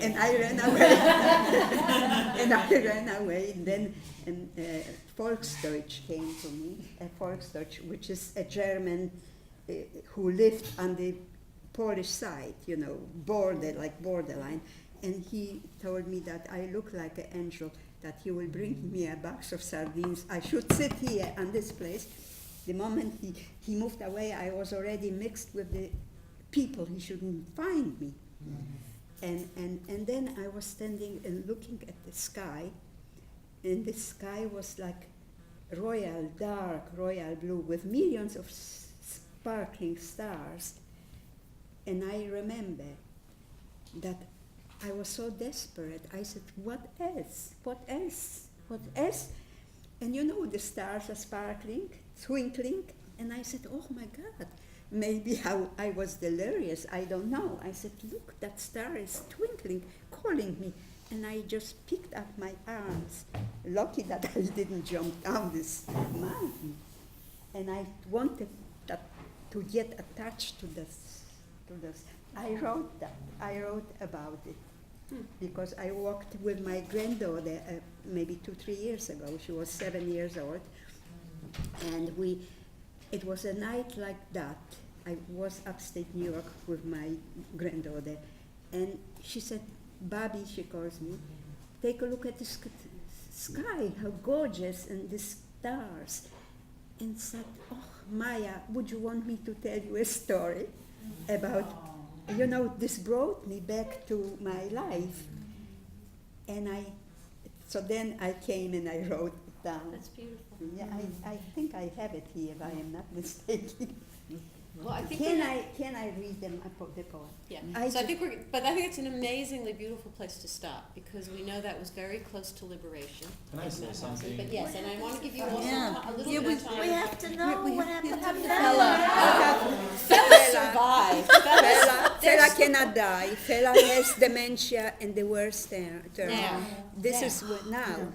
And I ran away. And I ran away. And then Volksdeutsch came to me, Volksdeutsch, which is a German who lived on the Polish side, you know, borderline. And he told me that I look like an angel, that he will bring me a box of sardines. I should sit here on this place. The moment he moved away, I was already mixed with the people. He shouldn't find me. And then I was standing and looking at the sky, and the sky was like royal, dark royal blue with millions of sparkling stars. And I remember that I was so desperate. I said, what else? What else? What else? And you know, the stars are sparkling, twinkling. And I said, oh my God, maybe I was delirious, I don't know. I said, look, that star is twinkling, calling me. And I just picked up my arms. Lucky that I didn't jump down this mountain. And I wanted that to get attached to this. I wrote that. I wrote about it. Because I walked with my granddaughter maybe 2-3 years ago. She was 7 years old. And it was a night like that. I was upstate New York with my granddaughter. And she said, Bobby, she calls me, take a look at the sky, how gorgeous, and the stars. And said, oh, Maya, would you want me to tell you a story about, you know, this brought me back to my life. And so then I came and I wrote it down. That's beautiful. Yeah, I think I have it here, if I am not mistaken. Well, I think Can I read them, the poem? yeah. I So I ju- think it's an amazingly beautiful place to stop, because we know that was very close to liberation. Can I in say Mauthausen. something? But yes, and I want to give you also Yeah. a little Yeah, bit of time. we have to know what happened to Fella survived. Fella cannot die. Fella has dementia and the worst term. Now. This Now. is now.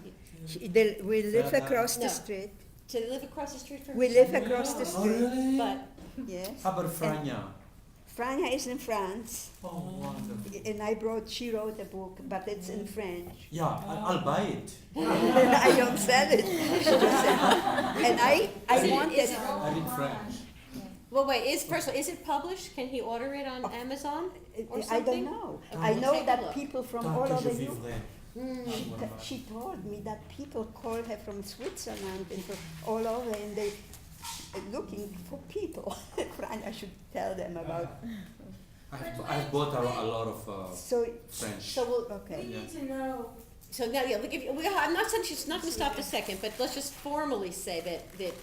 We live Fella. across the No. street. To live across the street from We live across the Oh, street. really? But Yes. How about Franja? Franja is in France, Oh, wonderful. and she wrote a book, but it's in French. Yeah, I'll buy it. I don't sell it. She just said, and I wanted. I read French. well, wait. Is it published? Can he order it on Amazon or I something? don't know. Oh. I know Take a that look. people from Tant all que je over Europe. vivrai. She told me that people call her from Switzerland and from all over, and they looking for people. I should tell them about. I've bought a lot of So French. So we'll. okay. Yeah. to know. So now, yeah, I'm not saying she's not going to stop a second, but let's just formally say that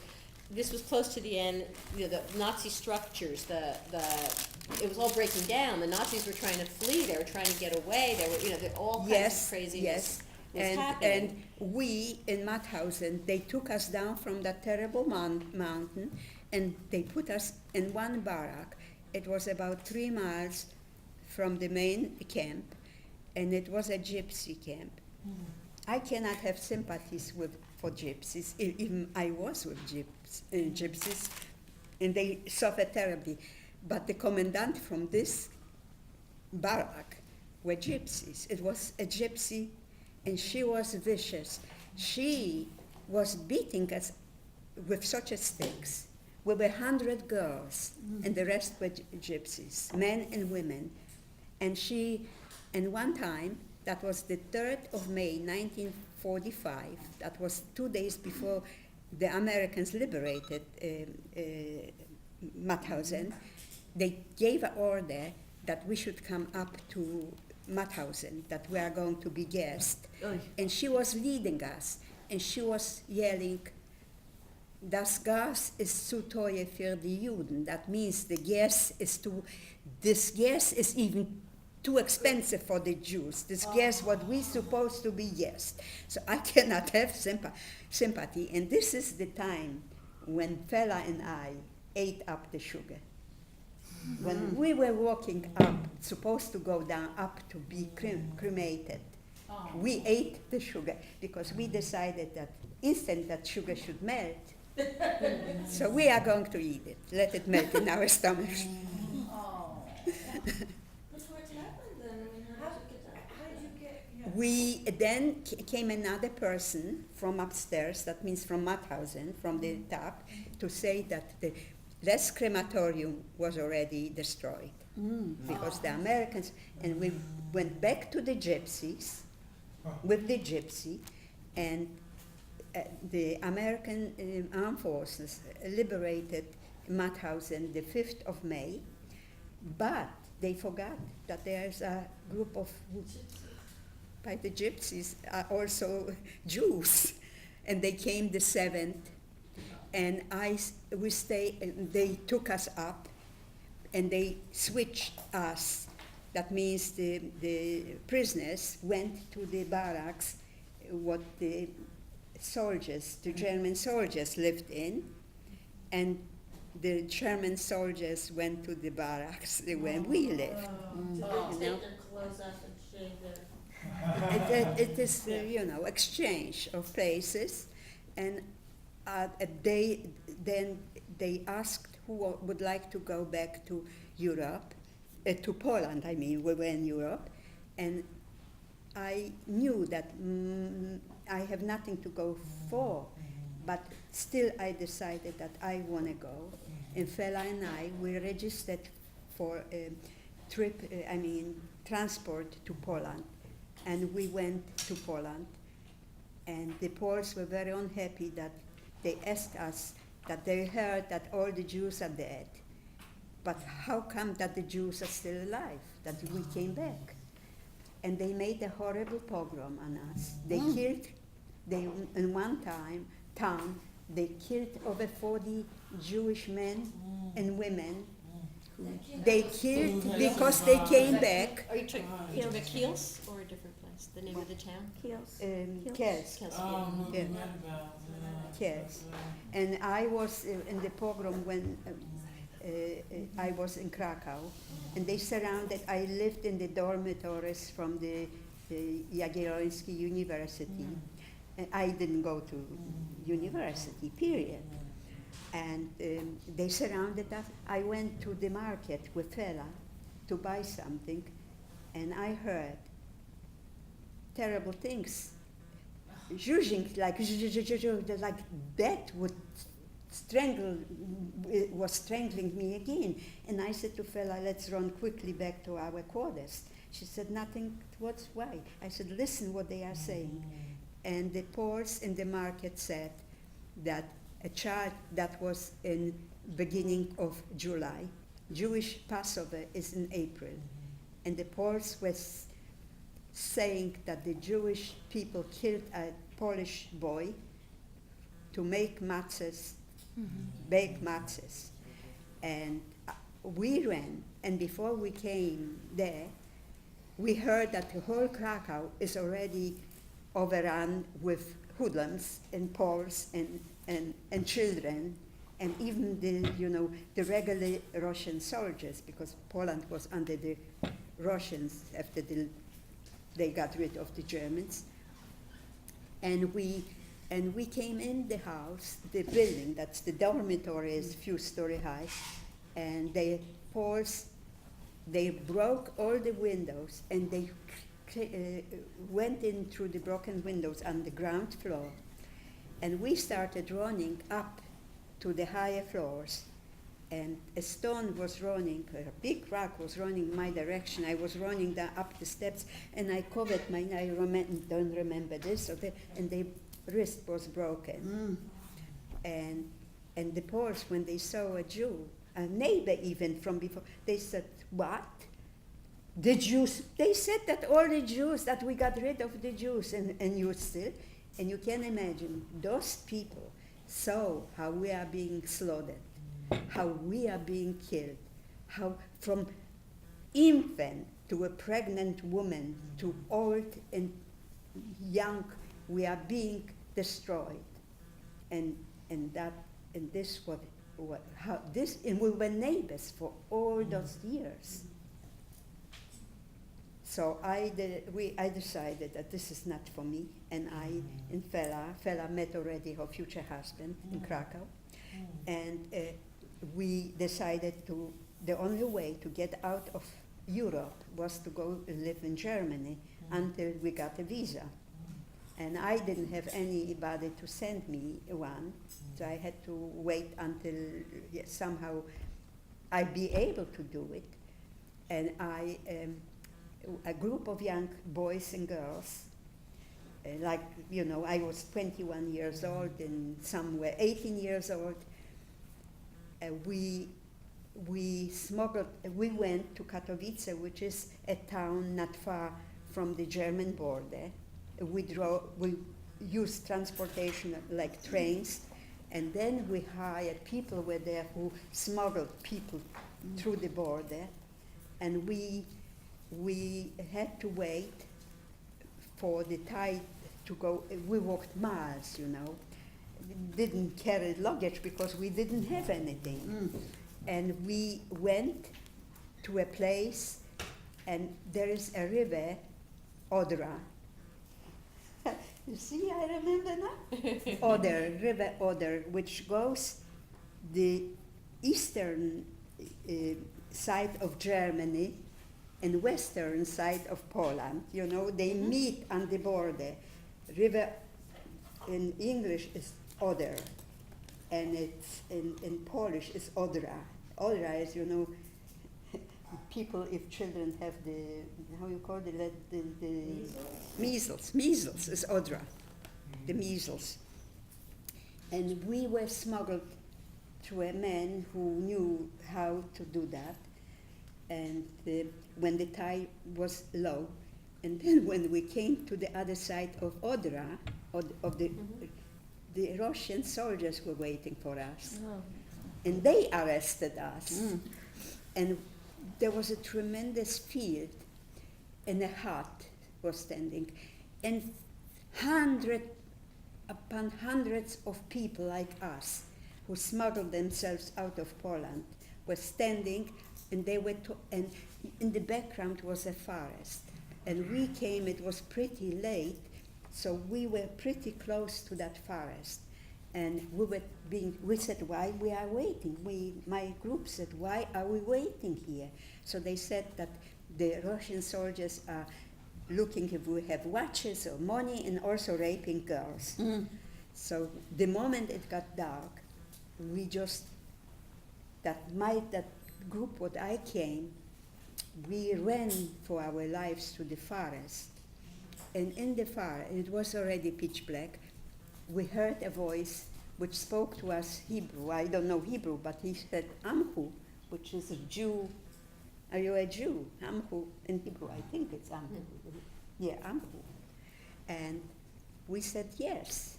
this was close to the end. You know, the Nazi structures, it was all breaking down. The Nazis were trying to flee. They were trying to get away. They were, all kinds Yes, of craziness was and happening. we in Mauthausen, they took us down from that terrible mountain, and they put us in one barrack. It was about 3 miles from the main camp, and it was a gypsy camp. I cannot have sympathies for gypsies. Even I was with gypsies, and they suffered terribly. But the commandant from this barrack were gypsies. It was a gypsy, and she was vicious. She was beating us with such sticks. We were 100 girls, and the rest were gypsies, men and women. And one time, that was the 3rd of May, 1945, that was 2 days before the Americans liberated Mauthausen, they gave an order that we should come up to Mauthausen, that we are going to be guests. And she was leading us, and she was yelling, Das Gas ist zu teuer für die Juden. That means this gas is even too expensive for the Jews. This gas, what we supposed to be guests. So I cannot have sympathy. And this is the time when Fela and I ate up the sugar. When we were walking up, supposed to go down up to be cremated, We ate the sugar because we decided that instant that sugar should melt. So we are going to eat it. Let it melt in our stomachs. That's what happened then. I mean, how did you get that? We then came another person from upstairs, that means from Mauthausen, from the top, to say that the last crematorium was already destroyed. Because the Americans, and we went back to the gypsies, with the gypsy, and the American armed forces liberated Mauthausen the 5th of May, but they forgot that there's a group of, by the gypsies, are also Jews, and they came the 7th, and they took us up, and they switched us. That means the prisoners went to the barracks, what the soldiers, the German soldiers lived in, and the German soldiers went to the barracks where we lived. So they take their clothes off and shave their. It is, exchange of places, and then they asked who would like to go back to Europe, to Poland, I mean, we were in Europe, and I knew that I have nothing to go for, but still I decided that I want to go. And Fela and I, we registered for a trip, transport to Poland, and we went to Poland, and the Poles were very unhappy that they asked us that they heard that all the Jews are dead, but how come that the Jews are still alive, that we came back? And they made a horrible pogrom on us. They killed, in one town, they killed over 40 Jewish men and women. They killed because they came back. Are you talking about Kiels or a different place? The name of the town? Kiels. Kiels. Yeah. Kiels. And I was in the pogrom when I was in Krakow, and they surrounded. I lived in the dormitories from the Jagielloński University. And I didn't go to university, period. And they surrounded us. I went to the market with Fela to buy something, and I heard terrible things. Zhuzhing, like death would was strangling me again. And I said to Fela, let's run quickly back to our quarters. She said, nothing, why? I said, listen what they are saying. And the Poles in the market said that a child that was in beginning of July, Jewish Passover is in April. And the Poles was saying that the Jewish people killed a Polish boy to make matzahs, bake matzahs. And we ran, and before we came there, we heard that the whole Krakow is already overrun with hoodlums and Poles and children, and even the regular Russian soldiers, because Poland was under the Russians after they got rid of the Germans. And we came in the house, the building, that's the dormitory, is a few story high, and the Poles, they broke all the windows, and they went in through the broken windows on the ground floor. And we started running up to the higher floors, and a stone was running, a big rock was running in my direction. I was running up the steps, and I covered don't remember this, and the wrist was broken. And the Poles, when they saw a Jew, a neighbor even from before, they said, what? The Jews, they said that all the Jews, that we got rid of the Jews, and you still, and you can imagine, those people saw how we are being slaughtered, how we are being killed, how from infant to a pregnant woman to old and young, we are being destroyed. And this and we were neighbors for all those years. So I decided that this is not for me, and Fela met already her future husband in Krakow, and we decided the only way to get out of Europe was to go live in Germany until we got a visa. And I didn't have anybody to send me one, so I had to wait until somehow I'd be able to do it. And a group of young boys and girls, I was 21 years old and some were 18 years old. We went to Katowice, which is a town not far from the German border. We used transportation like trains, and then we hired people were there who smuggled people through the border, and we had to wait for the tide to go. We walked miles, didn't carry luggage because we didn't have anything. And we went to a place, and there is a river, Odra. You see, I remember now. River Oder, which goes the eastern side of Germany and western side of Poland. They meet on the border. River in English is Oder, and it's in Polish is Odra. Odra is, people, if children have the, how you call it, the measles. Measles is Odra, the measles. And we were smuggled to a man who knew how to do that. And when the tide was low, and then when we came to the other side of Odra, the Russian soldiers were waiting for us. Oh. And they arrested us. And there was a tremendous field, and a hut was standing, and hundreds upon hundreds of people like us who smuggled themselves out of Poland were standing, and and in the background was a forest. And we came, it was pretty late, so we were pretty close to that forest. And we said, why we are waiting? My group said, why are we waiting here? So they said that the Russian soldiers are looking if we have watches or money, and also raping girls. So the moment it got dark, we just, that group what I came, we ran for our lives to the forest. And in the forest, it was already pitch black, we heard a voice which spoke to us Hebrew. I don't know Hebrew, but he said, Amhu, which is a Jew. Are you a Jew? Amhu in Hebrew, I think it's Amhu. Yeah, Amhu. And we said yes.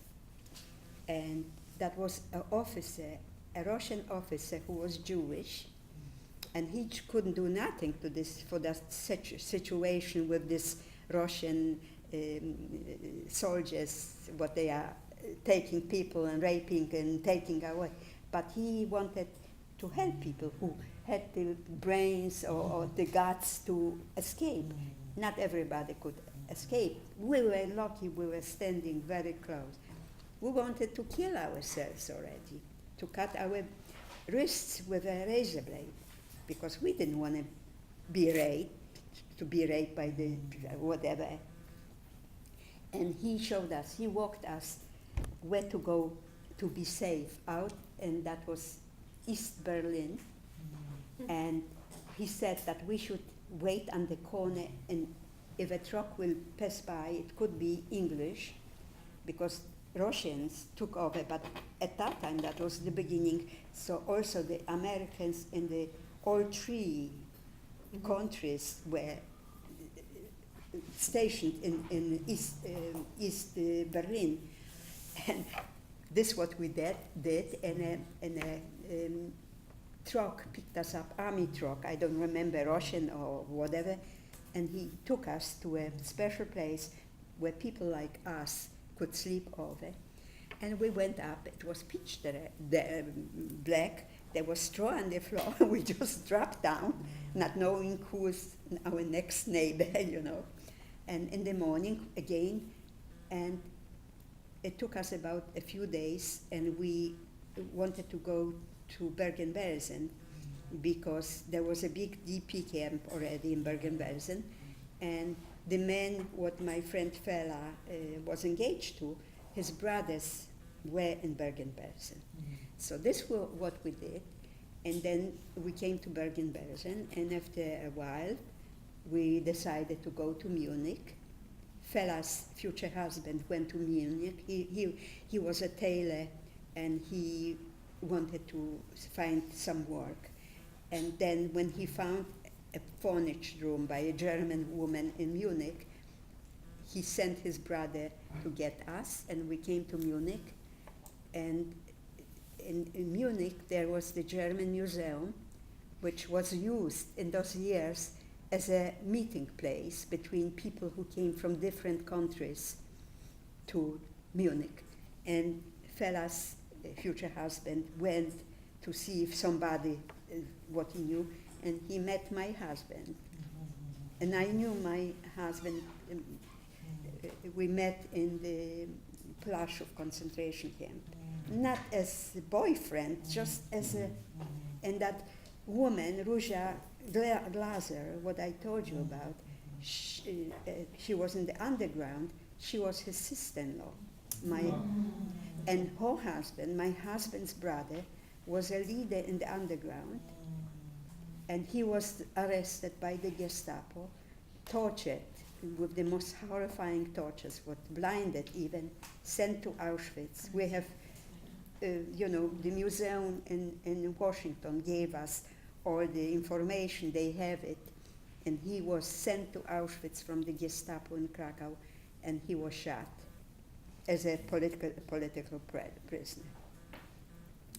And that was an officer, a Russian officer who was Jewish, and he couldn't do nothing to this for that situation with this Russian soldiers, what they are taking people and raping and taking away. But he wanted to help people who had the brains or the guts to escape. Not everybody could escape. We were lucky, we were standing very close. We wanted to kill ourselves already, to cut our wrists with a razor blade, because we didn't want to be raped by the whatever. And he showed us, he walked us where to go to be safe out, and that was East Berlin. And he said that we should wait on the corner, and if a truck will pass by, it could be English, because Russians took over, but at that time that was the beginning, so also the Americans in the all three countries were stationed in East Berlin. And this what we did, and a truck picked us up, army truck, I don't remember, Russian or whatever, and he took us to a special place where people like us could sleep over. And we went up, it was pitch black, there was straw on the floor. We just dropped down, not knowing who was our next neighbor, you know. And in the morning again, and it took us about a few days, and we wanted to go to Bergen-Belsen because there was a big DP camp already in Bergen-Belsen, and the man what my friend Fela was engaged to, his brothers were in Bergen-Belsen. So this was what we did, and then we came to Bergen-Belsen, and after a while, we decided to go to Munich. Fela's future husband went to Munich. He was a tailor, and he wanted to find some work. And then when he found a furnished room by a German woman in Munich, he sent his brother to get us, and we came to Munich. And in Munich, there was the German Museum, which was used in those years as a meeting place between people who came from different countries to Munich. And Fela's future husband went to see if somebody, what he knew, and he met my husband. And I knew my husband, we met in the Plaszow concentration camp. Not as a boyfriend, just as a, and that woman, Róża Glaser, what I told you about, she was in the underground, she was his sister-in-law. And her husband, my husband's brother, was a leader in the underground, and he was arrested by the Gestapo, tortured with the most horrifying tortures, what blinded even, sent to Auschwitz. We have, the museum in Washington gave us all the information, they have it, and he was sent to Auschwitz from the Gestapo in Krakow, and he was shot as a political prisoner.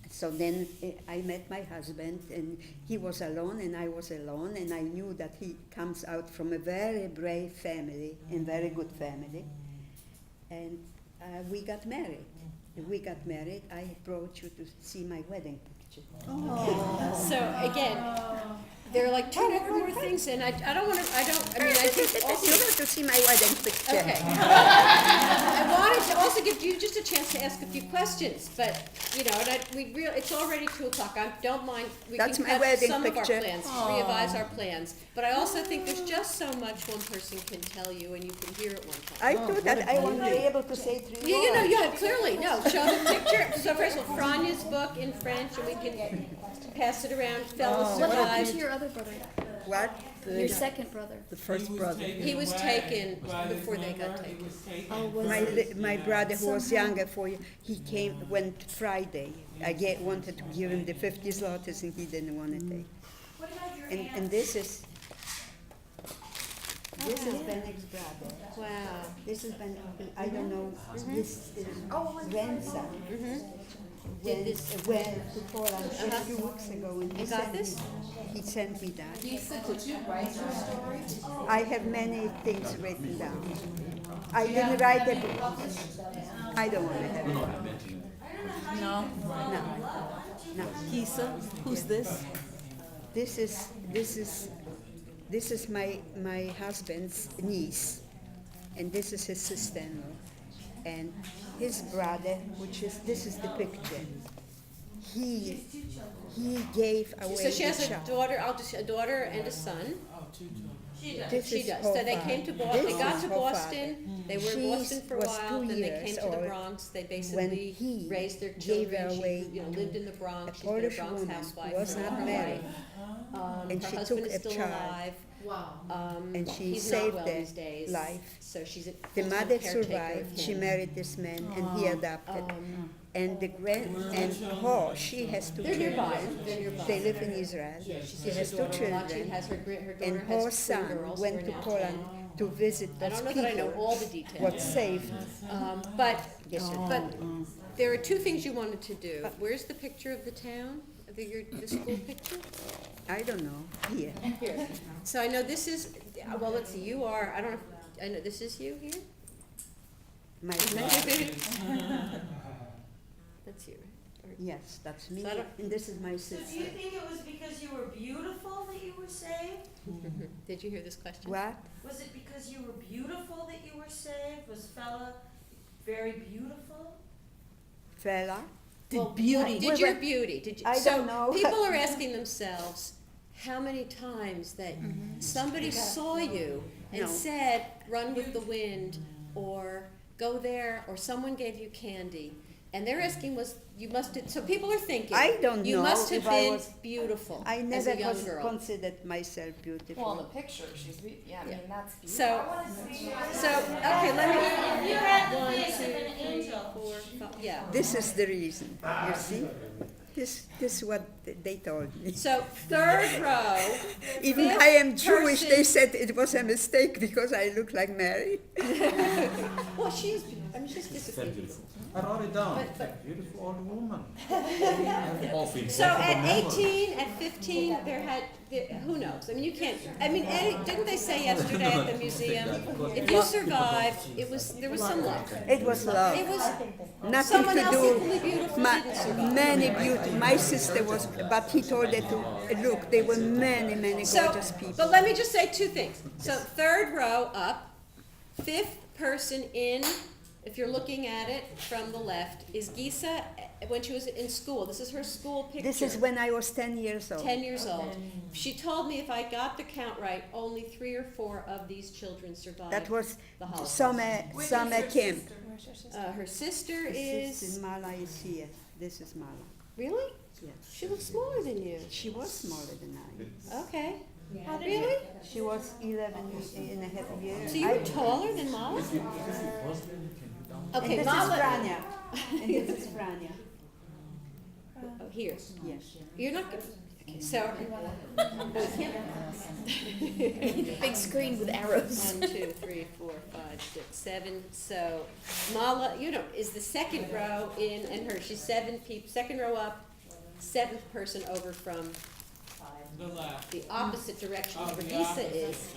So then I met my husband, and he was alone, and I was alone, and I knew that he comes out from a very brave family, and very good family, and we got married. I brought you to see my wedding picture. Oh. So again, there are like two more things, and I think You also. have to see my wedding picture. Okay. I wanted to also give you just a chance to ask a few questions, but, it's already 2:00. I don't mind, we That's can my cut wedding some of our picture. plans, revise our plans. But I also think there's just so much one person can tell you and you can hear at one time. I thought that I want to be able to say 3 words. Clearly, no, show the picture. So first of all, Franya's book in French, and we can pass it around. Fellas What happened to survived. your other brother? What? Your second brother? The first brother. He was taken before they got taken. Oh, was My brother, who was younger, he went Friday. I wanted to give him the 50 zlotys, and he didn't want to take. And this is Benek's brother. Wow. This is Ben. I don't know. This is grandson. Did this- Went to Poland a few weeks ago, and You got this? He sent me that. Lisa, did you write your story? I have many things written down. I didn't write the book. I don't want to have it. No. No. Kisa, who's this? This is my husband's niece, and this is his sister-in-law, and his brother, this is the picture. He gave away So she has the a child. daughter and a son. She does. This She is does. her So they father. came to Boston. They This got is to her Boston. They were in She Boston for a was while. 2 Then they came years to the old Bronx. They when basically he raised their gave her children. away She lived in the Bronx. a She's been a Polish Bronx woman housewife. who was for not her married. life. And Her she husband took is a still child. alive. Wow. And she He's saved not well their these days. life. So she's a The full-time mother caretaker of survived. She him. married this man, and he adopted. And she has 2 They're children. nearby. They're nearby. They live in Israel. She She says has her 2 daughter children. has her daughter And has her twin son girls who went are to now Poland 10. to visit I those don't know that I know people. all the details. What saved? But Yes, sir. there are 2 things you wanted to do. Where's the picture of the town, the school picture? I don't know. Here. Here. So I know this is, well, let's see, you are, I don't know, I know this is you here? My That's you, right? Yes, that's me, So I don't- and this is my So do you sister. think it was because you were beautiful that you were saved? Did you hear this question? What? Was it because you were beautiful that you were saved? Was fella very beautiful? Fella? Well, beauty. Did your beauty, did you? I don't know. So people are asking themselves, how many times that somebody saw you and No. said, run with the wind, or go there, or someone gave you candy. And they're asking you must have, so people are thinking. I don't You know must have if I been was- beautiful I as never a young girl. considered myself beautiful. Well, in the picture, she's, yeah, I mean, that's beautiful. So, okay, let me, You had the One, face of two, an angel. 4, 5, yeah. This is the reason, you see? This is what they told me. So, third row, Even fifth I am Jewish, person- they said it was a mistake because I look like Mary. well, she's physically Very beautiful. beautiful. I wrote it down. But- Beautiful old woman. Awful So at memory. 18, at 15, who knows? I mean, you can't, I mean, didn't they say yesterday at the museum, if you survived, there was some luck. It was love. It was, Nothing someone to else do. equally beautiful didn't survive. Many beautiful. My sister was, but he told her to look. There were many, many So, gorgeous people. but let me just say two things. So third row up, fifth person in, if you're looking at it from the left, is Gisa when she was in school. This is her school picture. This is when I was 10 years old. 10 years old. She told me if I got the count right, only 3 or 4 of these children survived That was the Holocaust. summer camp. Her sister This is, is Mala is here. This is Mala. really? Yes. She looks smaller than you. She was smaller than I. Okay. Really? She was 11 and a half years. So you were taller than Mala? And Okay, this Mala. is Frania. And this is Frania. Oh, here. Yes. You're not gonna, okay, so. Big screen with arrows. 1, 2, 3, 4, 5, 6, 7. So Mala, is the second row in, and her, she's 7 people, second row up, 7th person over from the opposite direction where Gisa is.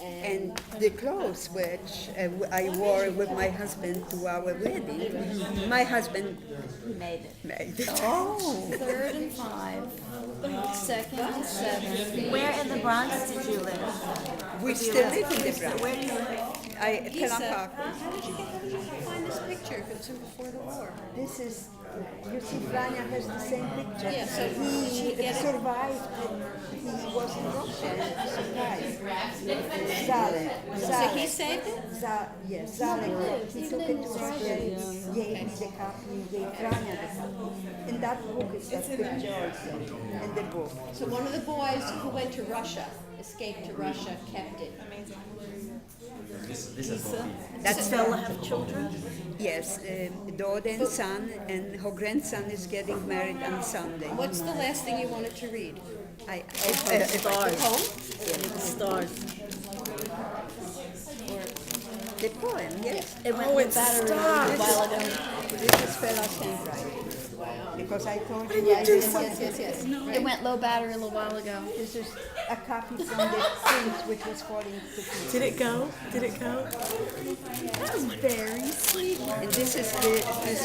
And the clothes which I wore with my husband to our wedding, my husband Made it. made it. Oh. Third and 5. Second and 7. Where in the Bronx did you live? We still live in the Bronx. Where do you live? I Gisa, Pelham Park. how did you find this picture if it was from before the war? This is, you see, Frania has the same picture. Yeah, so did she He get it? survived. He was in Russia and survived. Zalek. So he saved it? Yes, Zalek. He took it to Russia, gave me the copy, gave Frania the copy. In that book is that picture also, in the book. So one of the boys who went to Russia, escaped to Russia, kept it. This is for me. That's Still have children? Yes, daughter and son, and her grandson is getting married on Sunday. What's the last thing you wanted to read? If I The poem? Stars. the poem, yes. It went with battery a while ago. This is Fella's handwriting. Because I told you, Yes. It went low battery a little while ago. this is a copy from the print which was falling to pieces. Did it go? Did it go? That was very sweet. And this is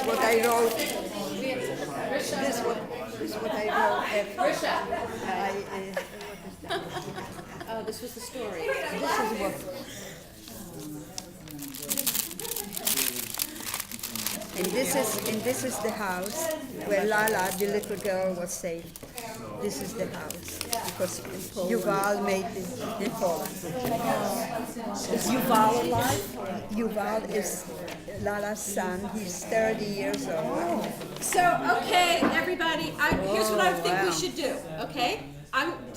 what I wrote. This what I wrote after. Oh, this was the story. This is what. And this is the house where Lala, the little girl, was saved. This is the house because Yuval made it in Poland. Is Yuval alive? Yuval is Lala's son. He's 30 years old. So, okay, everybody, here's what I think we should do, okay?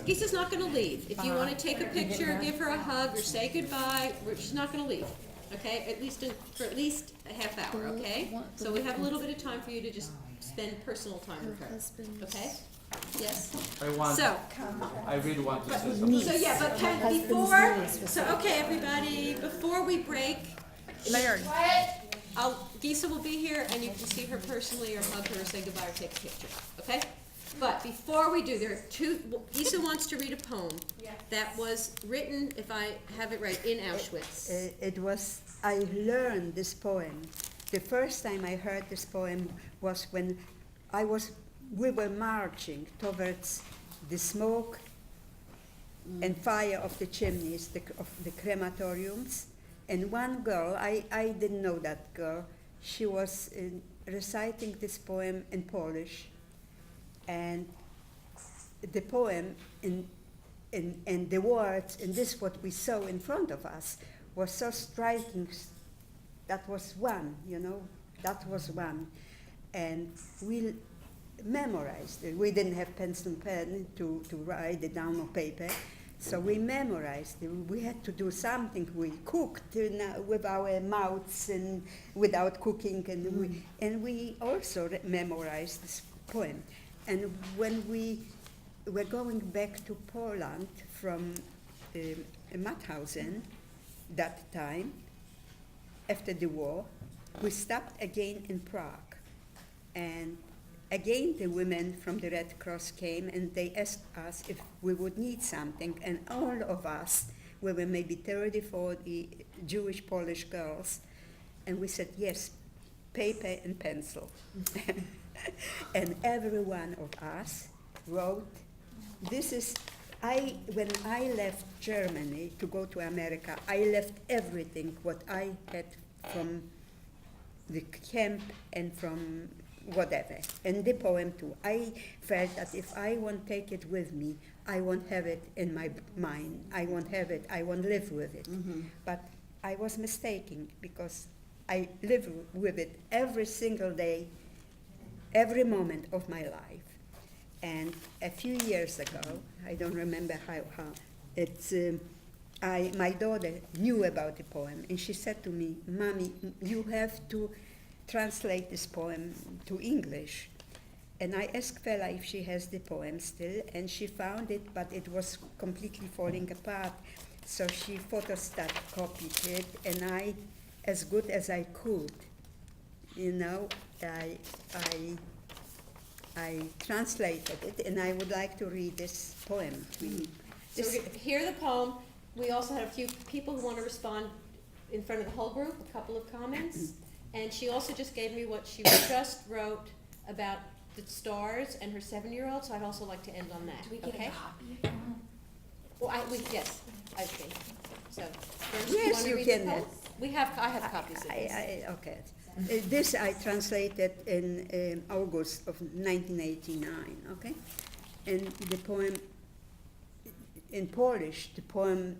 Gisa's not gonna leave. If you wanna take a picture, give her a hug, or say goodbye, she's not gonna leave, okay? For at least a half hour, okay? So we have a little bit of time for you to just spend personal time with her, okay? Yes? I really want to say something. So, yeah, but okay, everybody, before we break, Larry. Gisa will be here, and you can see her personally, or hug her, or say goodbye, or take a picture, okay? But before we do, there are Gisa wants to read a poem that was written, if I have it right, in Auschwitz. I learned this poem. The first time I heard this poem was when we were marching towards the smoke and fire of the chimneys, of the crematoriums. And one girl, I didn't know that girl, she was reciting this poem in Polish. And the poem and the words, and this what we saw in front of us, was so striking. That was one, that was one. And we memorized it. We didn't have pencil and pen to write it down on paper, so we memorized it. We had to do something. We cooked with our mouths and without cooking, and we also memorized this poem. And when we were going back to Poland from Mauthausen that time, after the war, we stopped again in Prague. And again, the women from the Red Cross came and they asked us if we would need something. And all of us, we were maybe 30, 40 Jewish Polish girls, and we said, yes, paper and pencil. And every one of us wrote, when I left Germany to go to America, I left everything what I had from the camp and from whatever, and the poem too. I felt that if I won't take it with me, I won't have it in my mind. I won't have it, I won't live with it. But I was mistaken, because I live with it every single day, every moment of my life. And a few years ago, I don't remember how it's, my daughter knew about the poem, and she said to me, Mommy, you have to translate this poem to English. And I asked Fela if she has the poem still, and she found it, but it was completely falling apart. So she photostat copied it, and I, as good as I could, I translated it, and I would like to read this poem to you. So we're gonna hear the poem. We also had a few people who want to respond in front of the whole group, a couple of comments. And she also just gave me what she just wrote about the stars and her 7-year-old, so I'd also like to end on that, Do we get okay? a copy? Well, yes, I think. So, first, Yes, wanna you read the can poem? I have copies of this. Okay. This I translated in August of 1989, okay? And the poem, in Polish, the poem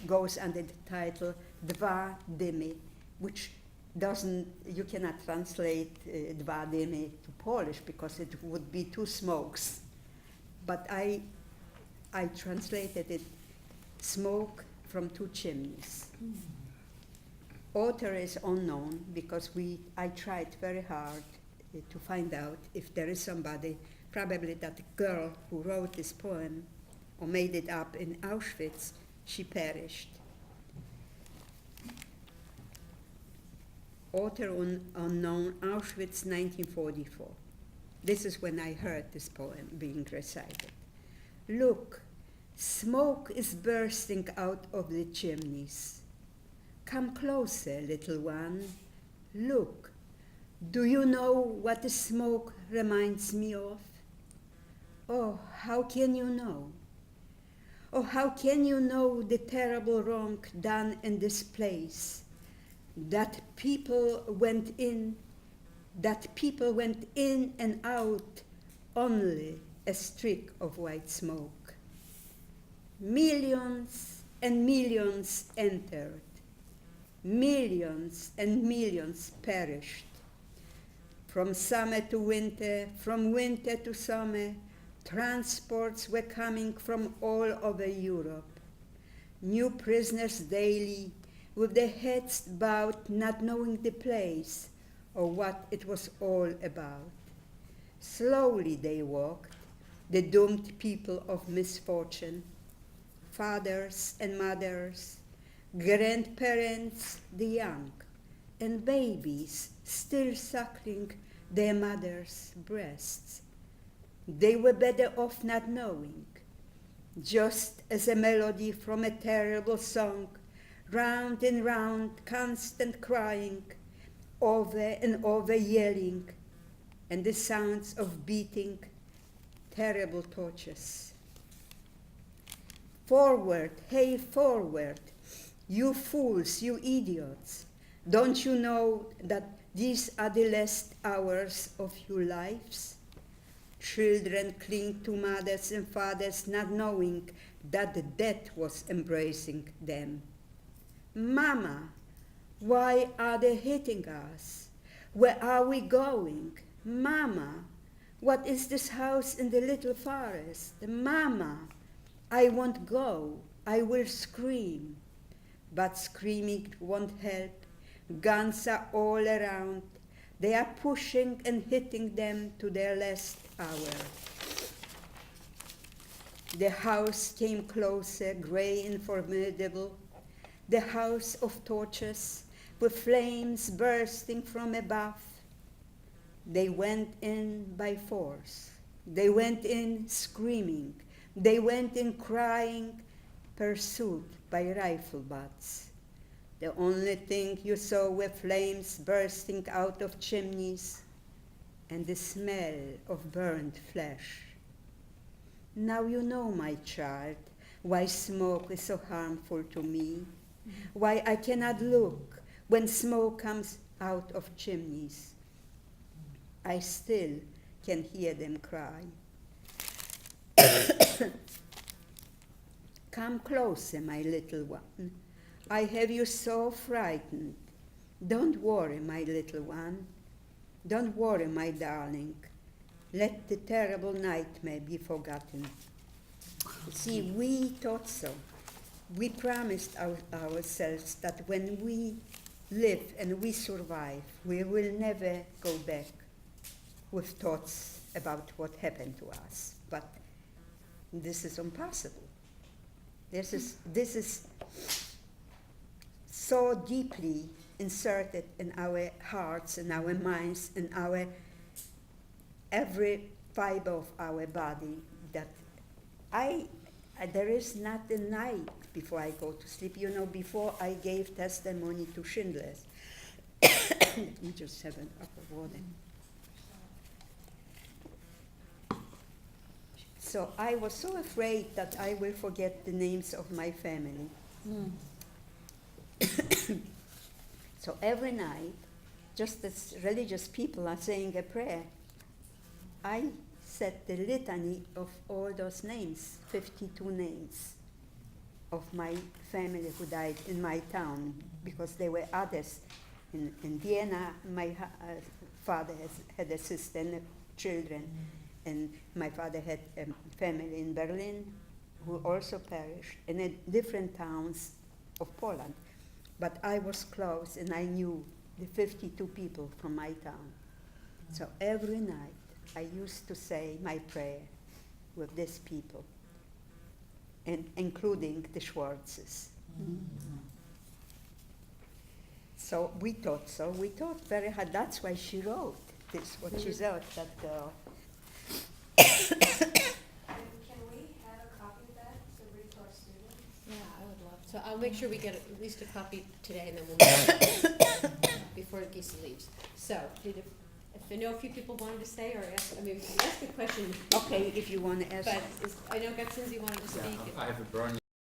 goes under the title Dwa dymy, which you cannot translate dwa dymy to Polish because it would be two smokes. But I translated it, smoke from two chimneys. Author is unknown because I tried very hard to find out if there is somebody, probably that girl who wrote this poem or made it up in Auschwitz, she perished. Author unknown, Auschwitz, 1944. This is when I heard this poem being recited. Look, smoke is bursting out of the chimneys. Come closer, little one. Look, do you know what the smoke reminds me of? Oh, how can you know? Oh, how can you know the terrible wrong done in this place? That people went in and out only a streak of white smoke. Millions and millions entered. Millions and millions perished. From summer to winter, from winter to summer, transports were coming from all over Europe. New prisoners daily, with their heads bowed, not knowing the place or what it was all about. Slowly they walked, the doomed people of misfortune, fathers and mothers, grandparents, the young, and babies still suckling their mothers' breasts. They were better off not knowing, just as a melody from a terrible song, round and round, constant crying, over and over yelling, and the sounds of beating terrible torches. Forward, hey, forward, you fools, you idiots. Don't you know that these are the last hours of your lives? Children cling to mothers and fathers, not knowing that the death was embracing them. Mama, why are they hitting us? Where are we going? Mama, what is this house in the little forest? Mama, I won't go. I will scream. But screaming won't help. Guns are all around. They are pushing and hitting them to their last hour. The house came closer, gray and formidable. The house of torches, with flames bursting from above. They went in by force. They went in screaming. They went in crying, pursued by rifle butts. The only thing you saw were flames bursting out of chimneys and the smell of burned flesh. Now you know, my child, why smoke is so harmful to me, why I cannot look when smoke comes out of chimneys. I still can hear them cry. Come closer, my little one. I have you so frightened. Don't worry, my little one. Don't worry, my darling. Let the terrible nightmare be forgotten. See, we thought so. We promised ourselves that when we live and we survive, we will never go back with thoughts about what happened to us. But this is impossible. This is so deeply inserted in our hearts, in our minds, in our every fiber of our body, that there is not a night before I go to sleep. You know, before I gave testimony to Schindler's, let me just have an cup of water. So I was so afraid that I will forget the names of my family. So every night, just as religious people are saying a prayer, I said the litany of all those names, 52 names of my family who died in my town, because there were others in Vienna. My father had a sister and children, and my father had a family in Berlin who also perished, and in different towns of Poland. But I was close, and I knew the 52 people from my town. So every night I used to say my prayer with these people, and including the Schwartzes. So we thought very hard. That's why she wrote this, what she wrote, that girl. Can we have a copy of that to read to our students? Yeah, I would love, so I'll make sure we get at least a copy today, and then we'll, before Gisa leaves. So, if I know a few people wanted to say or ask, I mean, ask a question, Okay, if you want to ask. but I know Gatsinzi wanted to speak. I have a burning